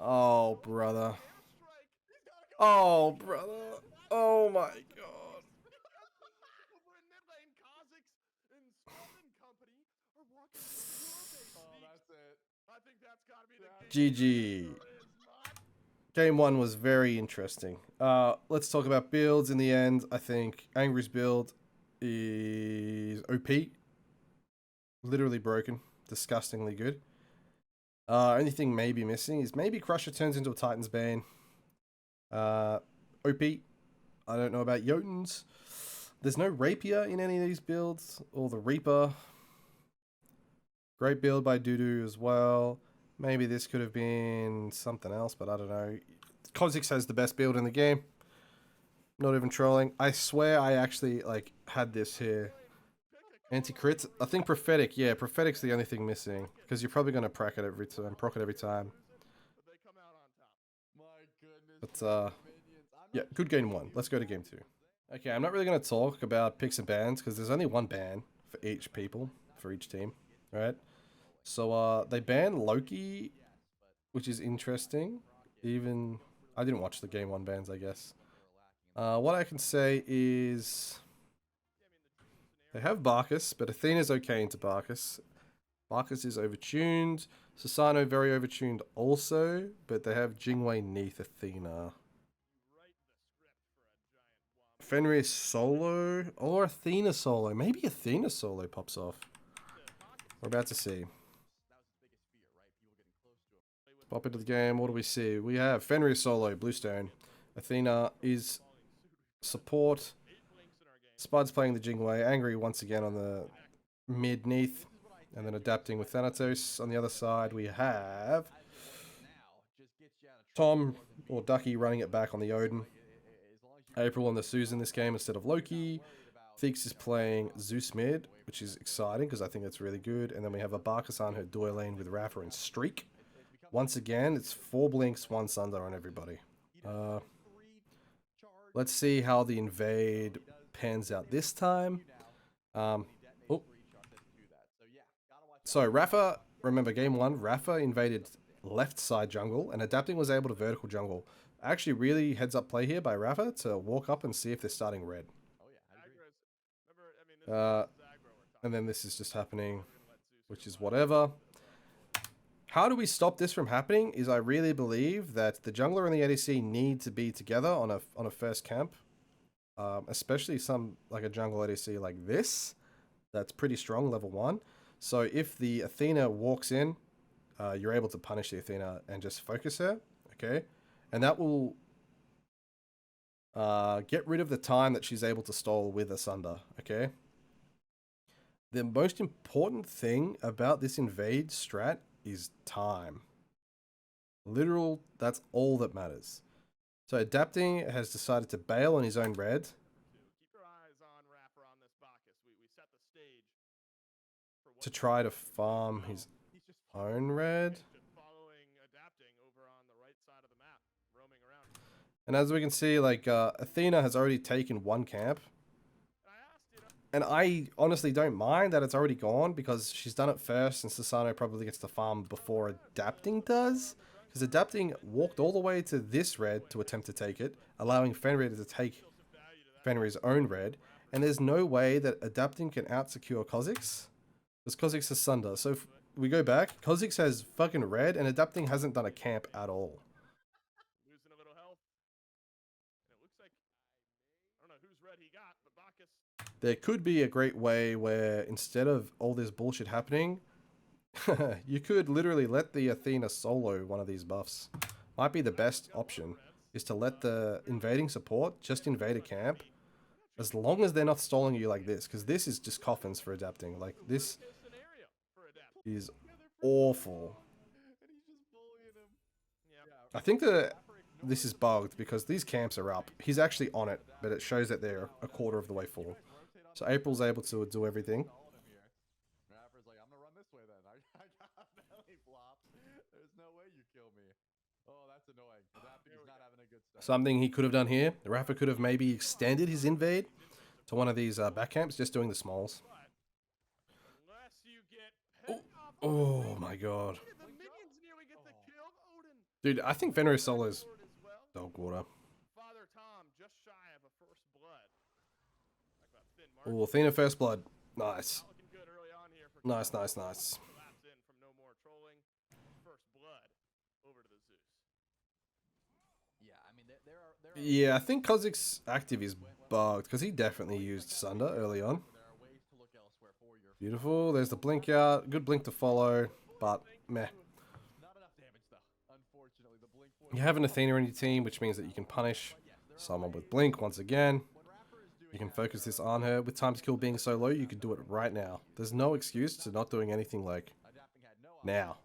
Oh, brother. Oh, brother. Oh, my God. Over in mid lane, Kha'Zix and Scrub and company are walking through your base. Oh, that's it. I think that's gotta be the GG. Game 1 was very interesting. Let's talk about builds in the end. I think Angry's build is OP. Literally broken. Disgustingly good. Only thing maybe missing is maybe Crusher turns into a Titan's Bane. OP. I don't know about Jotuns. There's no Rapier in any of these builds. Or the Reaper. Great build by Dudu as well. Maybe this could have been something else, but I don't know. Kha'Zix has the best build in the game. Not even trolling. I swear I actually like had this here. Anti-crit. I think Prophetic. Yeah, Prophetic's the only thing missing. Because you're probably going to proc it every time. But, yeah, good game 1. Let's go to game 2. Okay, I'm not really going to talk about picks and bans. Because there's only one ban for each people. For each team. Alright? So, they banned Loki. Which is interesting. Even... I didn't watch the game 1 bans, I guess. What I can say is... They have Barcus, but Athena's okay into Barcus. Barcus is overtuned. Susano very overtuned also, but they have Jingwei Neath Athena. Fenris solo or Athena solo. Maybe Athena solo pops off. We're about to see. Pop into the game. What do we see? We have Fenris solo, Bluestone. Athena is support. Spud's playing the Jingwei. Angry once again on the mid Neath. And then adapting with Thanatos. On the other side, we have Tom or Ducky running it back on the Odin. Apreel on the Suze in this game instead of Loki. Theeks is playing Zeus mid, which is exciting because I think that's really good. And then we have a Barcus on her dual lane with Rafa and Streak. Once again, it's 4 blinks, 1 Sunder on everybody. Let's see how the invade pans out this time. So Rafa, remember game 1, Rafa invaded left side jungle and adapting was able to vertical jungle. Actually really heads up play here by Rafa to walk up and see if they're starting red. And then this is just happening, which is whatever. How do we stop this from happening is I really believe that the jungler and the ADC need to be together on a first camp. Especially some like a jungle ADC like this. That's pretty strong, level 1. So if the Athena walks in, you're able to punish the Athena and just focus her. Okay. And that will get rid of the time that she's able to stall with Asunder. Okay. The most important thing about this invade strat is time. Literal, that's all that matters. So adapting has decided to bail on his own red. Keep your eyes on Rapper on this Bacchus. We set the stage To try to farm his own red. Following adapting over on the right side of the map, roaming around. And as we can see, like Athena has already taken 1 camp. And I honestly don't mind that it's already gone because she's done it first and Susano probably gets to farm before adapting does. Because adapting walked all the way to this red to attempt to take it, allowing Fenrir to take Fenrir's own red. And there's no way that adapting can out-secure Kha'Zix. Because Kha'Zix has Sunder. So if we go back, Kha'Zix has fucking red and adapting hasn't done a camp at all. Losing a little health. And it looks like, I don't know whose red he got, but Bacchus. There could be a great way where instead of all this bullshit happening, you could literally let the Athena solo one of these buffs. Might be the best option, is to let the invading support just invade a camp, as long as they're not stalling you like this, because this is just coffins for adapting. Like, this is awful. I think that this is bugged because these camps are up. He's actually on it, but it shows that they're a quarter of the way full. So April's able to do everything. Rapper's like, I'm gonna run this way then. I got belly flop. There's no way you kill me. Oh, that's annoying. Adapting is not having a good start. Something he could have done here. Rafa could have maybe extended his invade to one of these back camps, just doing the smalls. Oh my god. Dude, I think Fenrir Solo's dog water. Oh, Athena first blood. Nice. Nice, nice, nice. Yeah, I mean, Yeah, I think Kozik's active is bugged because he definitely used Sunder early on. Beautiful. There's the blink out. Good blink to follow, but meh. not enough damage though. Unfortunately, the blink. You have an Athena on your team, which means that you can punish someone with blink once again. You can focus this on her. With time to kill being so low, you could do it right now. There's no excuse to not doing anything like now.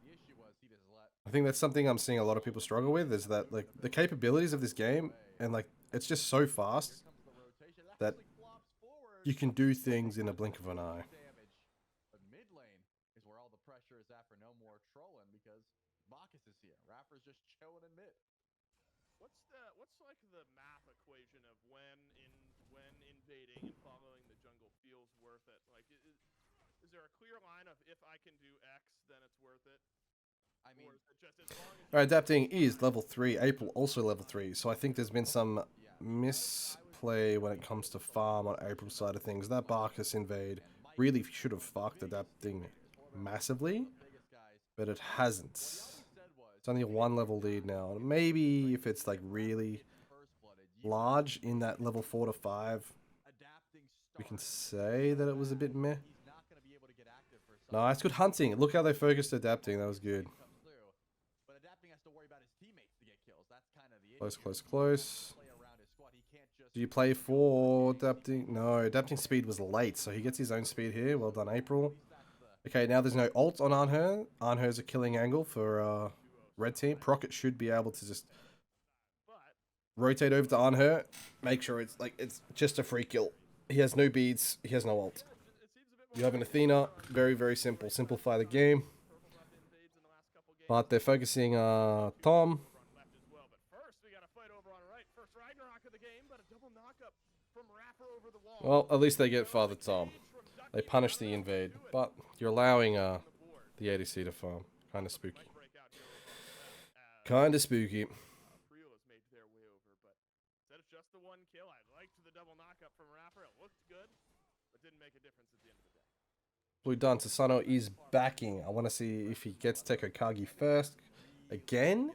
I think that's something I'm seeing a lot of people struggle with, is that like the capabilities of this game, and like it's just so fast that you can do things in a blink of an eye. But mid lane is where all the pressure is at for no more trolling because Bacchus is here. Rapper's just chilling in mid. What's like the math equation of when invading and following the jungle feels worth it? Like, is there a clear line of if I can do X, then it's worth it? I mean, Or is it just as long as Alright, adapting is level 3, April also level 3, so I think there's been some misplay when it comes to farm on April's side of things. That Barkus invade really should have fucked adapting massively, but it hasn't. It's only a 1 level lead now. Maybe if it's like really large in that level 4 to 5, we can say that it was a bit meh. Nice, good hunting. Look how they focused adapting. That was good. Close, close, close. Do you play for adapting? No, adapting speed was late, so he gets his own speed here. Well done, April. Okay, now there's no ult on Anher. Anher's a killing angle for red team. Procket should be able to just rotate over to Anher. Make sure it's like it's just a free kill. He has no beads. He has no ult. You have an Athena. Very, very simple. Simplify the game. But they're focusing Tom. Well, at least they get Father Tom. They punish the invade, but you're allowing the ADC to farm. Kind of spooky. Kind of spooky. Apreel has made their way over, but instead of just the one kill, I liked the double knockup from Rapper. It looked good, but didn't make a difference at the end of the day. Blue Dun, Susano is backing. I want to see if he gets Tekokagi first. Again?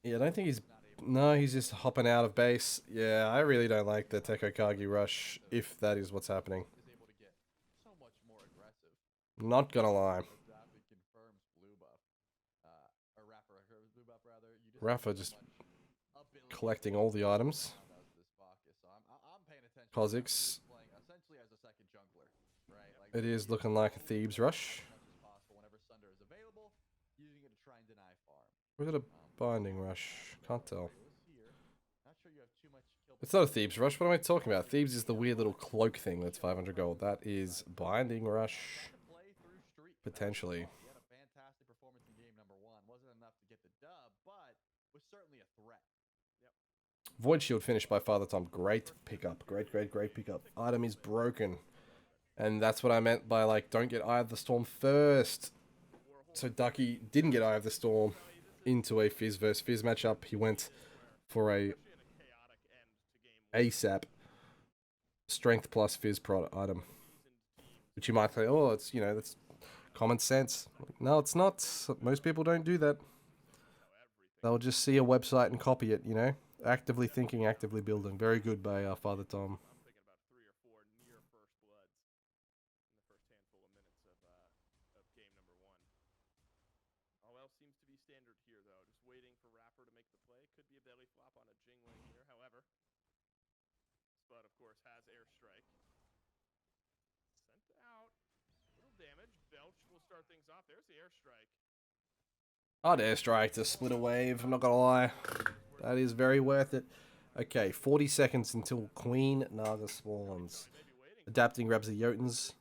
Yeah, I don't think he's... No, he's just hopping out of base. Yeah, I really don't like the Tekokagi rush, if that is what's happening. Not gonna lie. Rafa just collecting all the items. Kha'Zix. It is looking like a Thebes rush. We've got a binding rush. Can't tell. It's not a Thebes rush. What am I talking about? Thebes is the weird little cloak thing that's 500 gold. That is binding rush. Potentially. Void Shield finished by Father Tom. Great pickup. Great pickup. Item is broken. And that's what I meant by, like, don't get Eye of the Storm first. So Ducky didn't get Eye of the Storm into a Fizz versus Fizz matchup. He went for a ASAP Strength plus Fizz prod item. Which you might say, oh, it's, you know, that's common sense. No, it's not. Most people don't do that. They'll just see a website and copy it, you know? Actively thinking, actively building. Very good by Father Tom. I'd airstrike to split a wave, I'm not gonna lie. That is very worth it. Okay, 40 seconds until Queen Naga spawns. Adapting grabs the Jotuns.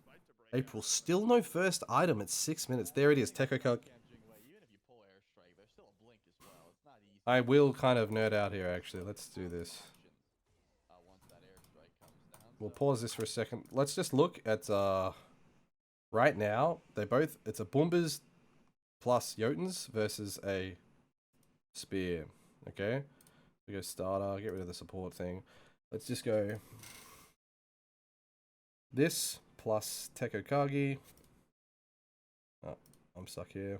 April, still no first item at 6 minutes. There it is, Tekokuk. I will kind of nerd out here, actually. Let's do this. We'll pause this for a second. Let's just look at, right now, it's a Boombas plus Jotuns versus a Spear. Okay? We go starter, get rid of the support thing. Let's just go this plus Tekokagi. Oh, I'm stuck here.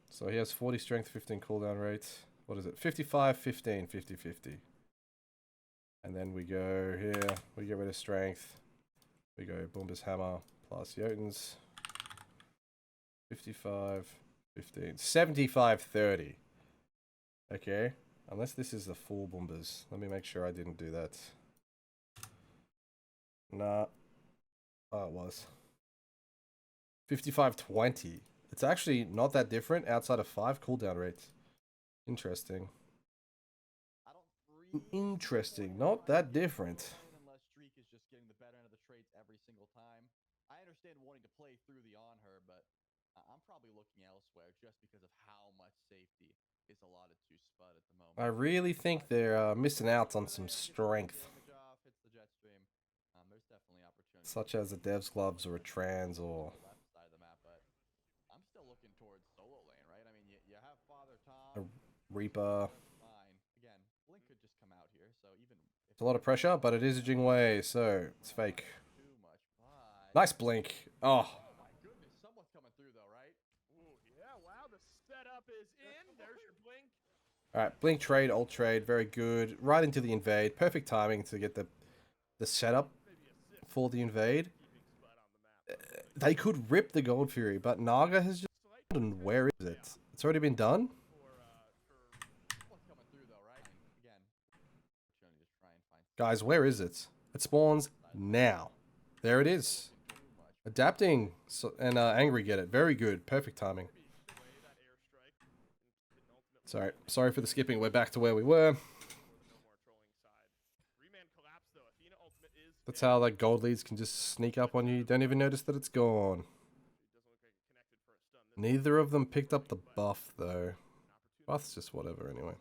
So he has 40 strength, 15 cooldown rate. What is it? 55, 15, 50, 50. And then we go here. We get rid of strength. We go Boomba's Hammer plus Jotuns. 55, 15, 75, 30. Okay. Unless this is the full Boombas. Let me make sure I didn't do that. Nah. Oh, it was. 55, 20. It's actually not that different outside of 5 cooldown rates. Interesting. Interesting. Not that different. Unless Streak is just getting the better end of the trades every single time. I understand wanting to play through the on her, but I'm probably looking elsewhere just because of how much safety is allotted to Spud at the moment. I really think they're missing out on some strength. Such as a Dev's Gloves or a Trans or I'm still looking towards solo lane, right? I mean, you have Father Tom, a Reaper. fine. Again, Blink could just come out here, so even if It's a lot of pressure, but it is a Jingwei, so it's fake. too much, Nice blink. Oh, my goodness, someone's coming through though, right? Ooh, yeah, wow, the setup is in. There's your blink. alright. Blink trade, ult trade, very good. Right into the invade. Perfect timing to get the setup for the invade. They could rip the Gold Fury, but Naga has just... And where is it? It's already been done? Someone's coming through though, right? Again, opportunity to try and find Guys, where is it? It spawns now. There it is. Adapting and Angry get it. Very good. Perfect timing. Sorry for the skipping. We're back to where we were. That's how like gold leads can just sneak up on you. You don't even notice that it's gone. Neither of them picked up the buff though. Buff's just whatever anyway.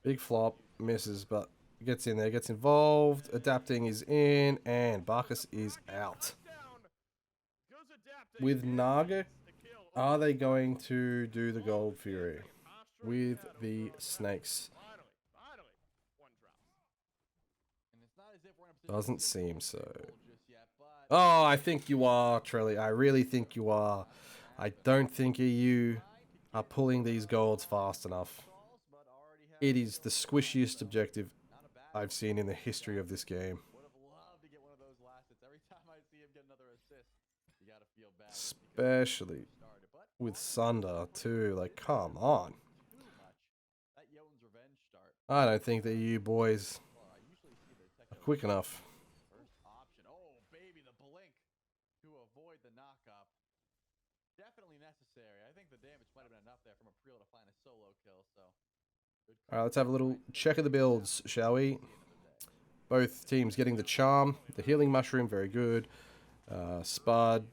Big flop, misses, but gets in there, gets involved. Adapting is in, and Barkus is out. With Naga, are they going to do the Gold Fury with the snakes? Doesn't seem so. Oh, I think you are, Trelly. I really think you are. I don't think EU are pulling these golds fast enough. It is the squishiest objective I've seen in the history of this game. Especially with Sunder too. Like, come on. I don't think the EU boys are quick enough. Oh, baby, the blink to avoid the knockup. Definitely necessary. I think the damage might have been enough there from Apreel to find a solo kill, so. Alright, let's have a little check of the builds, shall we? Both teams getting the charm. The healing mushroom, very good. Spud.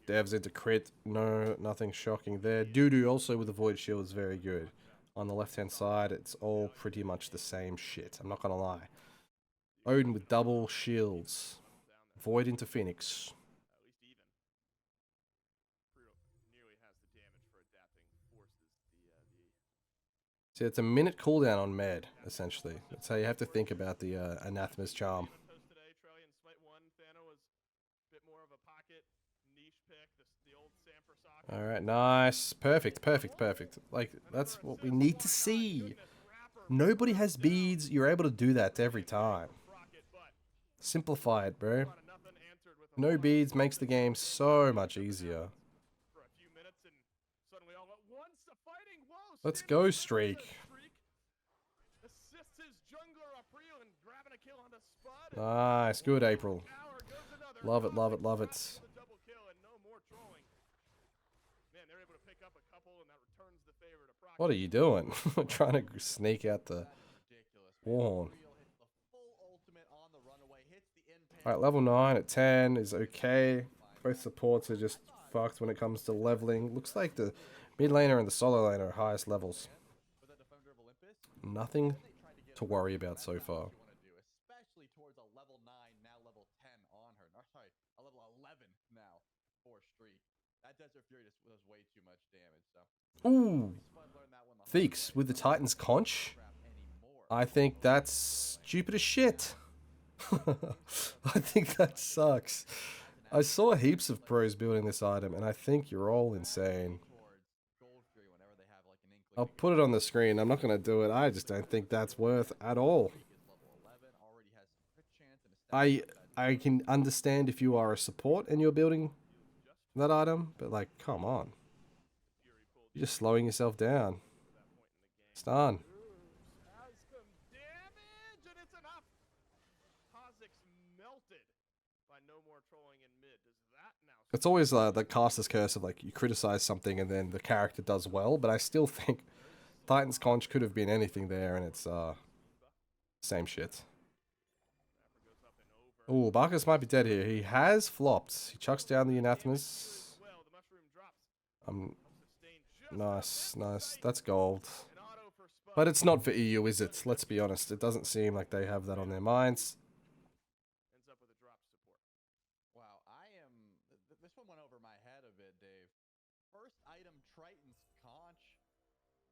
Devs into crit. No, nothing shocking there. Doodoo also with the void shield is very good. On the left hand side, it's all pretty much the same shit. I'm not gonna lie. Odin with double shields. Void into Phoenix. See, it's a minute cooldown on Med, essentially. That's how you have to think about the Anathema's charm. Alright, nice. Perfect, perfect, perfect. Like, that's what we need to see. Nobody has beads. You're able to do that every time. Simplify it, bro. No beads makes the game so much easier. Let's go, Streak. Nice. Good, April. Love it, love it, love it. What are you doing? Trying to sneak out the That's ridiculous, man. Warhorn. Apreel hits the full ultimate on the runaway, hits the in-pin. Alright, level 9 at 10 is okay. Both supports are just fucked when it comes to leveling. Looks like the mid laner and the solo laner are highest levels. With a defender of Olympus, Nothing then they tried to get to her worry over. about That's so not far. what you want to do, especially towards a level 9, now level 10 on her. No, sorry, a level 11 now for Streak. That Desert Fury just does way too much damage. So Ooh, Spud learned that one the hard Theeks way. with the Titan's conch. Crap anymore. I think that's stupid as shit. I think that sucks. I saw heaps of pros building this item, and I think you're all insane. I'll put it on the screen. I'm not going to do it. I just don't think that's worth at all. I can understand if you are a support and you're building that item, but like, come on. You're just slowing yourself down. Stun. Has some damage, and it's enough. Kha'Zix melted by no more trolling in mid. Does that now? It's always the caster's curse of like, you criticize something and then the character does well, but I still think Titan's Conch could have been anything there, and it's same shit. Ooh, Barkus might be dead here. He has flopped. He chucks down the anathemas. Nice, nice. That's gold. But it's not for EU, is it? Let's be honest. It doesn't seem like they have that on their minds. Ends up with a drop support. Wow, this one went over my head a bit, Dave. First item, Triton's Conch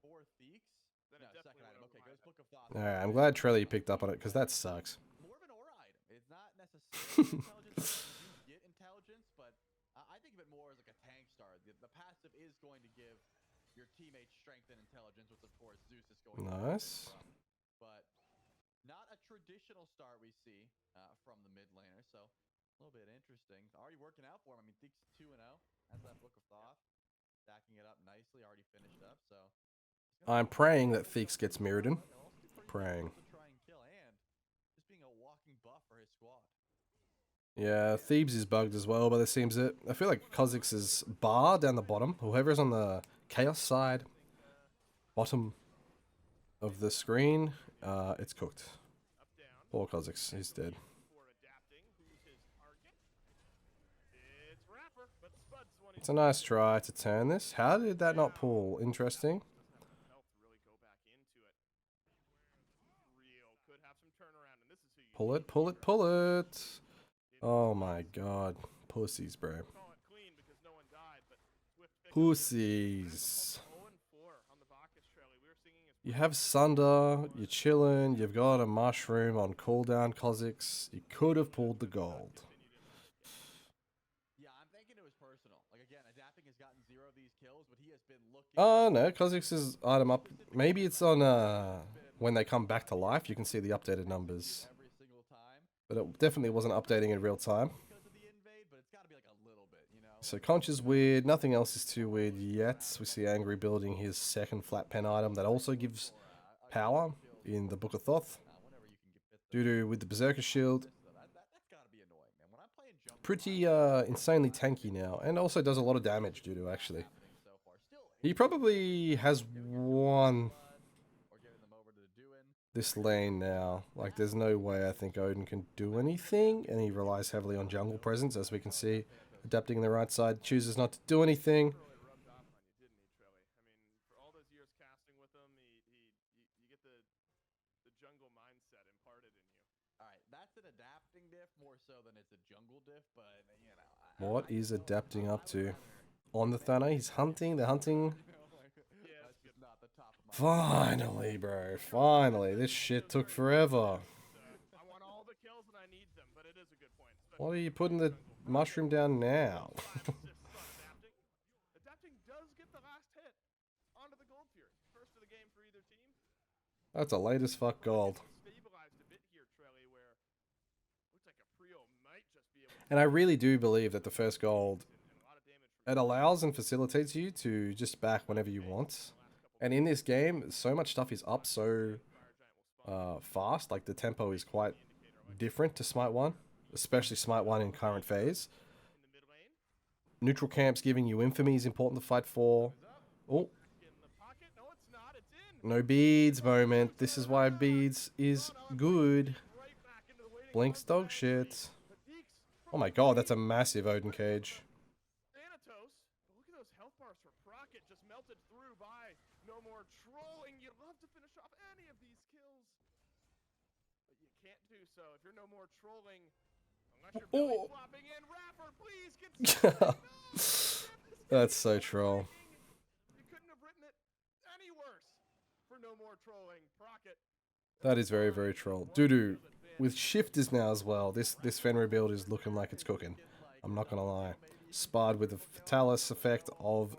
for Theeks. Then No, it definitely second went item. over Okay, my goes head. Book of Thoughts. Alright, I'm glad Trelly picked up on it, because that sucks. More of an aura item. It's not necessarily intelligence. You do get intelligence, but I think of it more as like a tank star. The passive is going to give your teammates strength and intelligence, which of course Zeus is going to Nice. benefit from. But not a traditional star we see from the mid laner, so a little bit interesting. Already working out for him. I mean, Theeks 2-0 has that Book of Thought, stacking it up nicely. Already finished up, so I'm praying that Theeks gets Mirrodin. Praying. to try and kill, and just being a walking buff for his squad. Yeah, Thebes is bugged as well, but it seems it. I feel like Kha'Zix's bar down the bottom, whoever's on the Chaos side, bottom of the screen, it's cooked. Up down. Poor Kha'Zix, he's dead. For adapting, who's his target? It's Rapper, but Spud's one. It's a nice try to turn this. How did that not pull? Interesting. Doesn't have enough health to really go back into it. Real could have some turnaround, and this is who you Pull need. it, pull it, pull it. Oh my god. Pussies, bro. Call it clean because no one died, but Swift picked up Pussies. 0 and 4 on the Bacchus Trelly. We were singing his You have Sunder, you're chilling, you've got a mushroom on cooldown, Kha'Zix. You could have pulled the gold. Yeah, I'm thinking it was personal. Like again, adapting has gotten 0 of these kills, but he has been looking. Oh no, Kha'Zix's item up. Maybe it's on when they come back to life, you can see the updated numbers. Every single time But it definitely wasn't updating in real time. because of the invade, but it's got to be like a little bit, you know. So Conch is weird, nothing else is too weird yet. We see Angry building his second flat pen item that also gives power in the Book of Thoth. Whenever you can get bit Dudu with the Berserker Shield. that's got to be annoying, man. When I'm playing jump Pretty insanely tanky now, and also does a lot of damage, Dudu, actually. so far, still He probably has won or getting them over to the Duin. this lane now. Like, there's no way I think Odin can do anything, and he relies heavily on jungle presence, as we can see. Adapting in the right side, chooses not to do anything. really rubbed off on you, didn't he, Trelly? I mean, for all those years casting with him, you get the jungle mindset imparted in you. All right, that's an adapting diff more so than it's a jungle diff, but you know. What is adapting up to? On the Thana, he's hunting, they're hunting. Yeah, That's just not the top of my. Finally, bro, finally. This shit took forever. I want all the kills and I need them, but it is a good point. What are you putting the mushroom down now? 5 assists on adapting. Adapting does get the last hit onto the Gold Fury. First of the game for either team. That's a late as fuck gold. Stabilized a bit here, Trelly, where looks like Apreel might just be able to And I really do believe that the first gold, and a lot of damage from it allows and facilitates you to just back whenever you want. And in this game, so much stuff is up so fast. Like, the tempo is quite different to Smite 1, especially Smite 1 in current phase. in the mid lane. Neutral camps giving you infamy is important to fight for. Oh, In the pocket. No, it's not. No beads moment. This is why beads is good. Blink's dog shit. Oh my god, that's a massive Odin cage. Thanatos, but look at those health bars for Procket just melted through by no more trolling. You'd love to finish off any of these kills, but you can't do so if you're no more trolling. Unless you're belly Oh. flopping in. Rapper, please get something. No! That's so troll. You couldn't have written it any worse for no more trolling. Procket. That is very, very troll. Doo-doo. With shifters now as well, this Fenrir build is looking like it's cooking. I'm not gonna lie. Sparred with the Fatalis effect of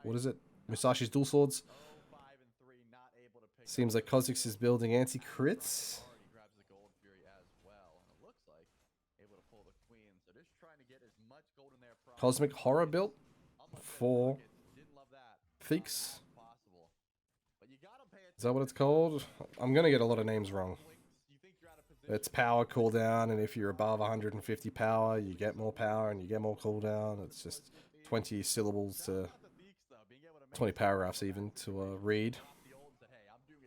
what is it? Musashi's dual swords. Seems like Kha'Zix is building anti-crits. Cosmic Horror built for Theeks. Is that what it's called? I'm gonna get a lot of names wrong. It's power cooldown, and if you're above 150 power, you get more power and you get more cooldown. It's just 20 syllables to 20 paragraphs even to read.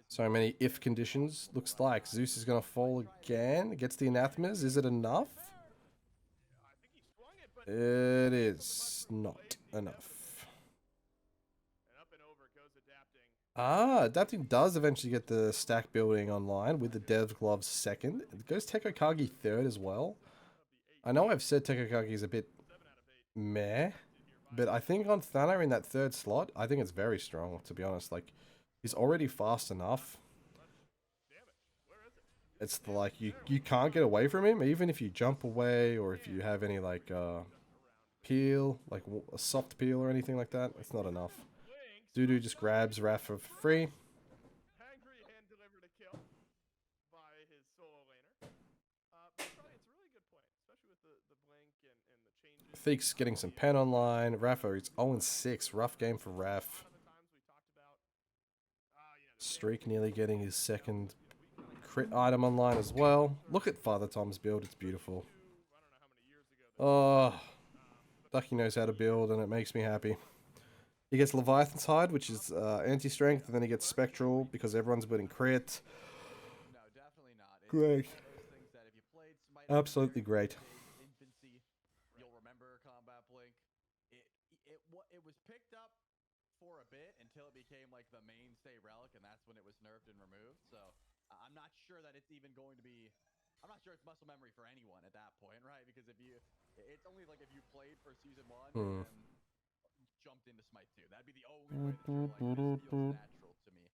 So many if conditions. Looks like Zeus is gonna fall again. Gets the anathemas. Is it enough? It is not enough. Adapting does eventually get the stack building online with the Dev Gloves second. It goes Tekokagi third as well. I know I've said Tekokagi is a bit meh, but I think on Thana in that third slot, I think it's very strong, to be honest. Like, he's already fast enough. It's like, you can't get away from him, even if you jump away, or if you have any, like, peel, like a soft peel or anything like that. It's not enough. Doo-doo just grabs Raph for free. Theek's getting some pen online. Raph is 0-6. Rough game for Raph. Streak nearly getting his second crit item online as well. Look at Father Tom's build. It's beautiful. Oh, Ducky knows how to build, and it makes me happy. He gets Leviathan's Hide, which is anti-strength, and then he gets Spectral because everyone's building crit. Great. Absolutely great. It was picked up for a bit until it became like the mainstay relic, and that's when it was nerfed and removed. So I'm not sure that it's even going to be. I'm not sure it's muscle memory for anyone at that point, right? Because it's only like if you played for season 1 and jumped into Smite 2. That'd be the only way that you're like, this feels natural to me.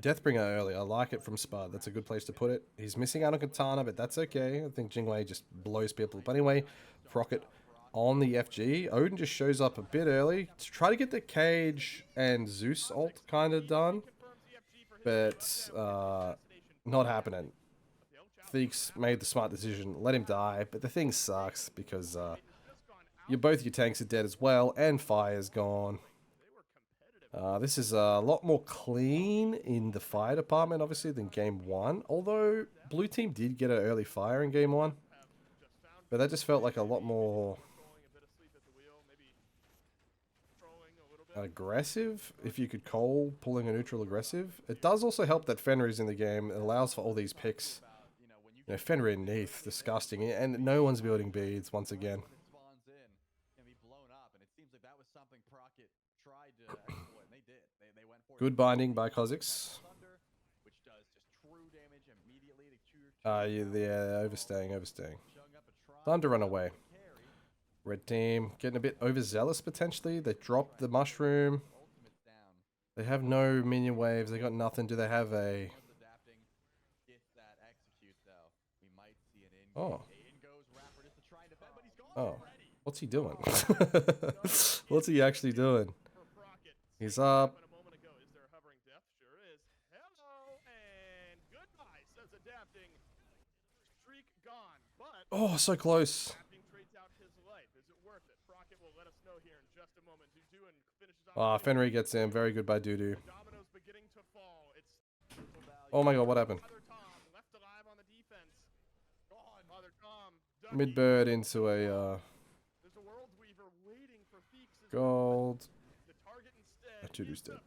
Deathbringer early. I like it from Spud. That's a good place to put it. He's missing out on Katana, but that's okay. I think Jingwei just blows people up anyway. Procket on the FG. Odin just shows up a bit early to try to get the cage and Zeus ult kind of done, but not happening. Theeks made the smart decision, let him die, but the thing sucks because both your tanks are dead as well, and Fire's gone. This is a lot more clean in the fire department, obviously, than game 1. Although, blue team did get an early fire in game 1. But that just felt like a lot more aggressive, if you could call pulling a neutral aggressive. It does also help that Fenrir is in the game. It allows for all these picks. You know, Fenrir and Neath, disgusting. And no one's building beads once again. Good binding by Kha'Zix. Yeah, overstaying. Time to run away. Red team getting a bit overzealous potentially. They dropped the mushroom. They have no minion waves. They got nothing. Do they have a... Oh. Oh. What's he doing? What's he actually doing? He's up. Oh, so close. Ah, Fenrir gets in. Very good by Doo-doo. Oh my god, what happened? Mid-bird into a gold. Doo-doo's dead.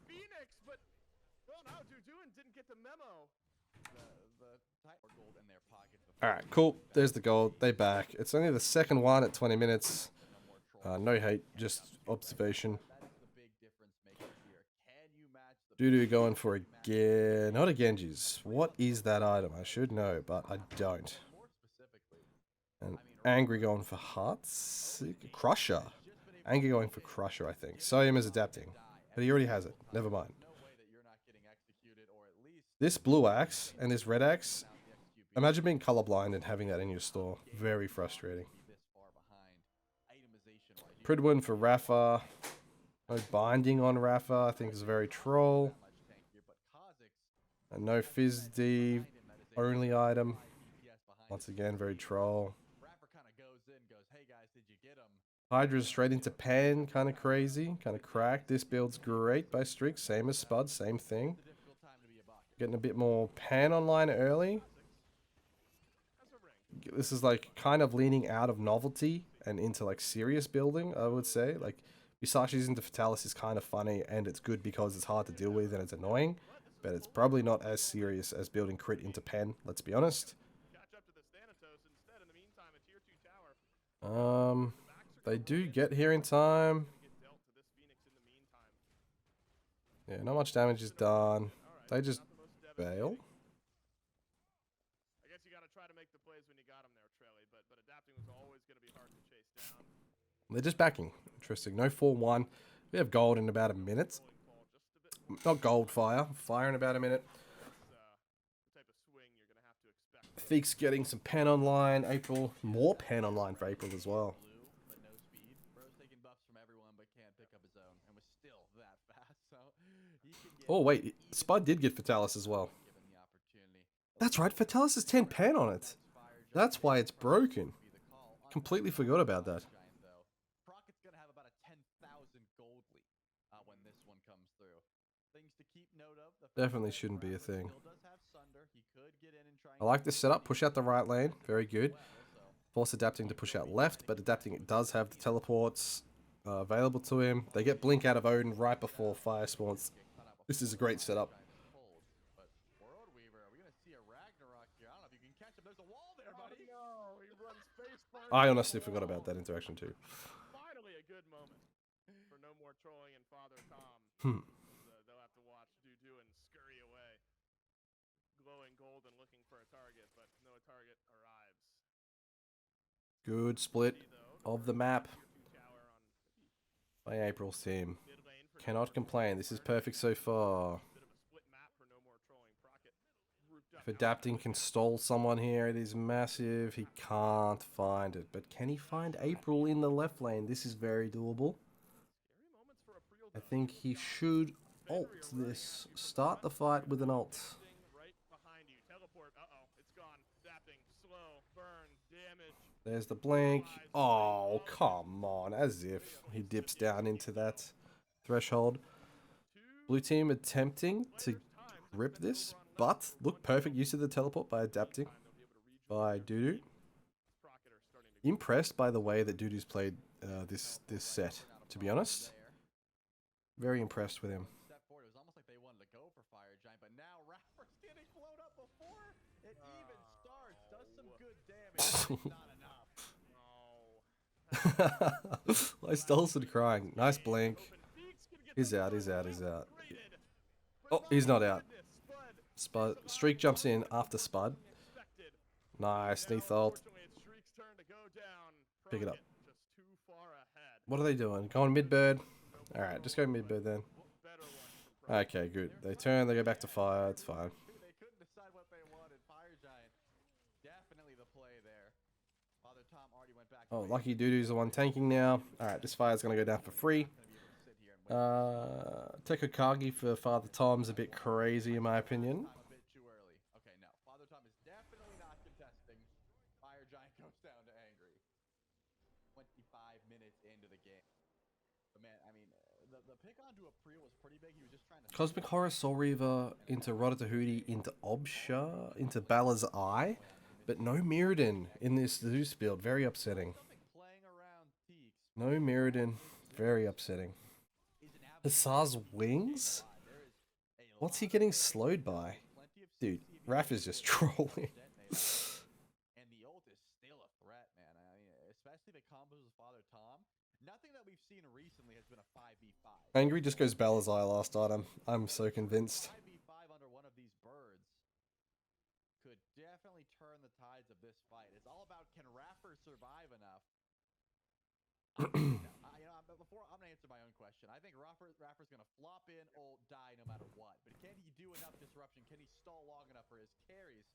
Alright, cool. There's the gold. They back. It's only the second one at 20 minutes. No hate, just observation. Dudu going for a not a Genji's. What is that item? I should know, but I don't. And Angry going for Hearts? Crusher. Angry going for Crusher, I think. Soyum is adapting. But he already has it. Never mind. This blue axe and this red axe, imagine being colorblind and having that in your store. Very frustrating. Pridwin for Rafa. No binding on Rafa, I think is very troll. And no Fizz D only item. Once again, very troll. Hydra straight into Pan, kind of crazy, kind of cracked. This build's great by Streak, same as Spud, same thing. Getting a bit more Pan online early. This is like kind of leaning out of novelty and into like serious building, I would say. Like Bisashi's into Fatalis is kind of funny and it's good because it's hard to deal with and it's annoying. But it's probably not as serious as building crit into Pen, let's be honest. They do get here in time. Yeah, not much damage is done. They just bail. I guess you got to try to make the plays when you got them there, Trelly, but adapting was always going to be hard to chase down. They're just backing. Interesting. No 4-1. We have gold in about a minute. Not gold, fire. Fire in about a minute. Theek's getting some pen online. Apreel, more pen online for Apreel as well. Oh wait, Spud did get Fatalis as well. That's right, Fatalis has 10 pen on it. That's why it's broken. Completely forgot about that. Definitely shouldn't be a thing. I like this setup. Push out the right lane. Very good. Force adapting to push out left, but adapting it does have the teleports available to him. They get Blink out of Odin right before Fire spawns. This is a great setup. I honestly forgot about that interaction too. Finally a good moment for no more trolling and Father Tom. They'll have to watch Dudu and scurry away. Glowing gold and looking for a target, but no target arrives. Good split of the map by Apreel's team. Cannot complain. This is perfect so far. If adapting can stall someone here, it is massive. He can't find it. But can he find Apreel in the left lane? This is very doable. I think he should ult this. Start the fight with an ult. There's the blink. Oh, come on. As if he dips down into that threshold. Blue team attempting to rip this. But, look, perfect use of the teleport by adapting by Dudu. Impressed by the way that Dudu's played this set, to be honest. Very impressed with him. Lystolson crying. Nice blink. He's out, he's out, he's out. Oh, he's not out. Spud. Streak jumps in after Spud. Nice, Neath ult. Pick it up. What are they doing? Going mid-bird? Alright, just go mid-bird then. Okay, good. They turn, they go back to fire, it's fine. Oh, lucky Dudu's the one tanking now. Alright, this fire's gonna go down for free. Tekokagi for Father Tom's a bit crazy in my opinion. Cosmic Horror, Soul Reaver into Rotatahudi, into Obsha, into Balor's Eye, but no Mirrodin in this Zeus build. Very upsetting. No Mirrodin. Very upsetting. Hussar's Wings? What's he getting slowed by? Dude, Raph is just trolling. especially if it combos with Father Tom. Nothing that we've seen recently has been a 5v5. Angry just goes Balazai last item. I'm so convinced. 5v5 under one of these birds could definitely turn the tides of this fight. It's all about, can Raffer survive enough? Before I'm gonna answer my own question, I think Raffer's gonna flop in, ult, die no matter what. But can he do enough disruption? Can he stall long enough for his carries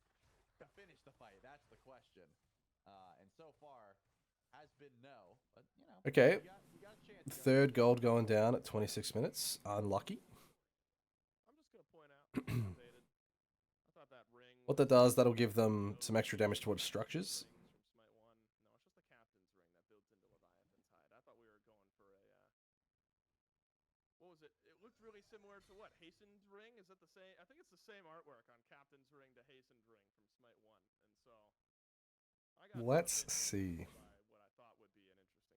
to finish the fight? That's the question. And so far, has been no. But you know, Okay. you got a chance. Third gold going down at 26 minutes. Unlucky. I'm just gonna point out. I thought that ring. What that does, that'll give them some extra damage towards structures. From Smite 1. No, it's just the captain's ring that builds into Leviathan's hide. I thought we were going for a. What was it? It looked really similar to what? Hastened ring? Is it the same? I think it's the same artwork on captain's ring to Hastened ring from Smite 1. And so. Let's see. By what I thought would be an interesting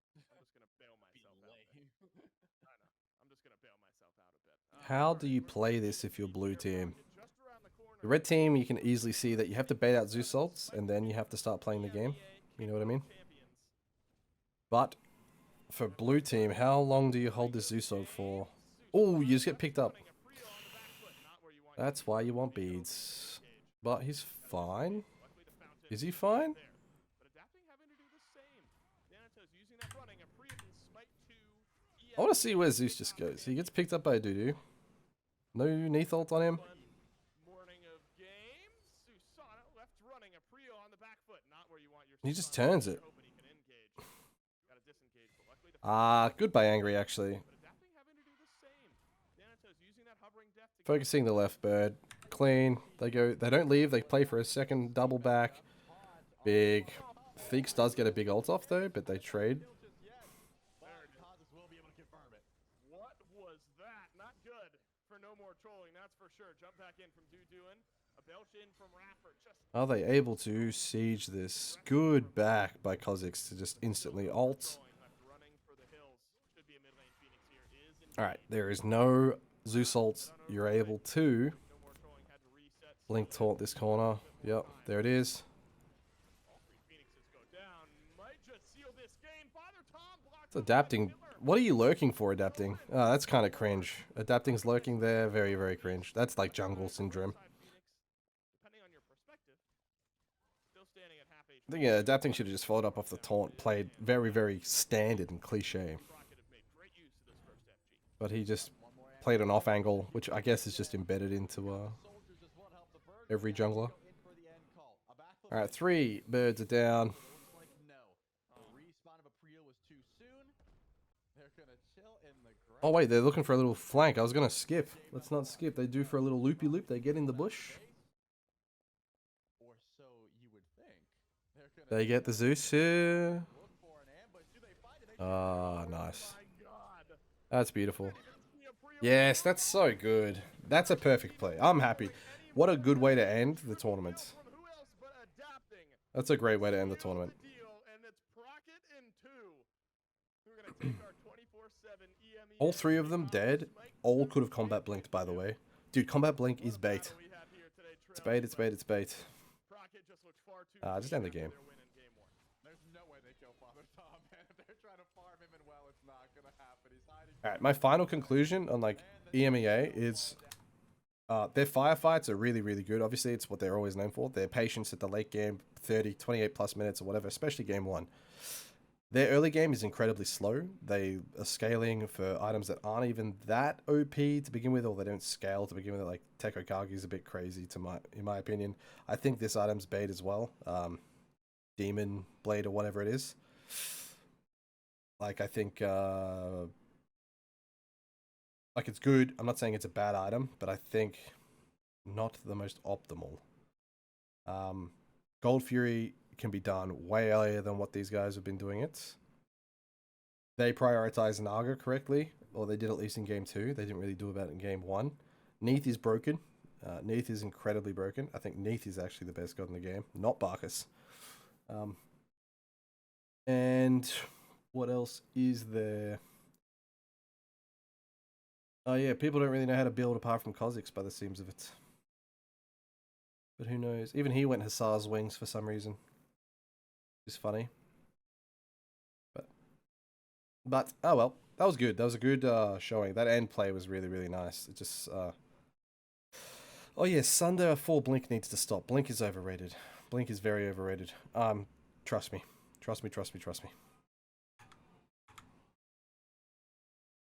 build, but I'm just gonna bail myself out. I know. I'm just gonna bail myself out a bit. How do you play this if you're blue team? The red team, you can easily see that you have to bait out Zeus ults, and then you have to start playing the game. You know what I mean? But for blue team, how long do you hold this Zeus ult for? Oh, you just get picked up. That's why you want beads. But he's fine. Is he fine? I want to see where Zeus just goes. He gets picked up by a doo-doo. No Neath ult on him. He just turns it. Goodbye Angry actually. Focusing the left bird. Clean. They don't leave, they play for a second double back. Big. Theeks does get a big ult off though, but they trade. What was that? Not good for no more trolling, that's for sure. Jump back in from Doo-Dooin. A belch in from Raffer. Are they able to siege this? Good back by Kha'Zix to just instantly ult. Alright, there is no Zeus ult. You're able to blink taunt this corner. Yep, there it is. It's adapting. What are you lurking for, adapting? Oh, that's kind of cringe. Adapting's lurking there. Very, very cringe. That's like jungle syndrome. I think adapting should have just followed up off the taunt. Played very, very standard and cliche. But he just played an off angle, which I guess is just embedded into every jungler. Alright, 3 birds are down. Oh wait, they're looking for a little flank. I was gonna skip. Let's not skip. They do for a little loopy loop. They get in the bush. They get the Zeus here. Ah, nice. That's beautiful. Yes, that's so good. That's a perfect play. I'm happy. What a good way to end the tournament. That's a great way to end the tournament. All 3 of them dead. All could have combat blinked, by the way. Dude, combat blink is bait. It's bait, it's bait, it's bait. Just end the game. Alright, my final conclusion on like EMEA is their firefights are really, really good. Obviously, it's what they're always known for. Their patience at the late game, 30, 28 plus minutes or whatever, especially game 1. Their early game is incredibly slow. They are scaling for items that aren't even that OP to begin with, or they don't scale to begin with. Like Teko Kagi is a bit crazy in my opinion. I think this item's bait as well. Demon Blade or whatever it is. Like I think like it's good. I'm not saying it's a bad item, but I think not the most optimal. Gold Fury can be done way earlier than what these guys have been doing it. They prioritize Naga correctly, or they did at least in game 2. They didn't really do about it in game 1. Neath is broken. Neath is incredibly broken. I think Neath is actually the best god in the game, not Barkus. And what else is there? Oh yeah, people don't really know how to build apart from Kha'Zix by the seams of it. But who knows? Even he went Hussar's wings for some reason. It's funny. But oh well, that was good. That was a good showing. That end play was really really nice. It just oh yeah, Sunder 4 Blink needs to stop. Blink is overrated. Blink is very overrated. Trust me, trust me, trust me, trust me.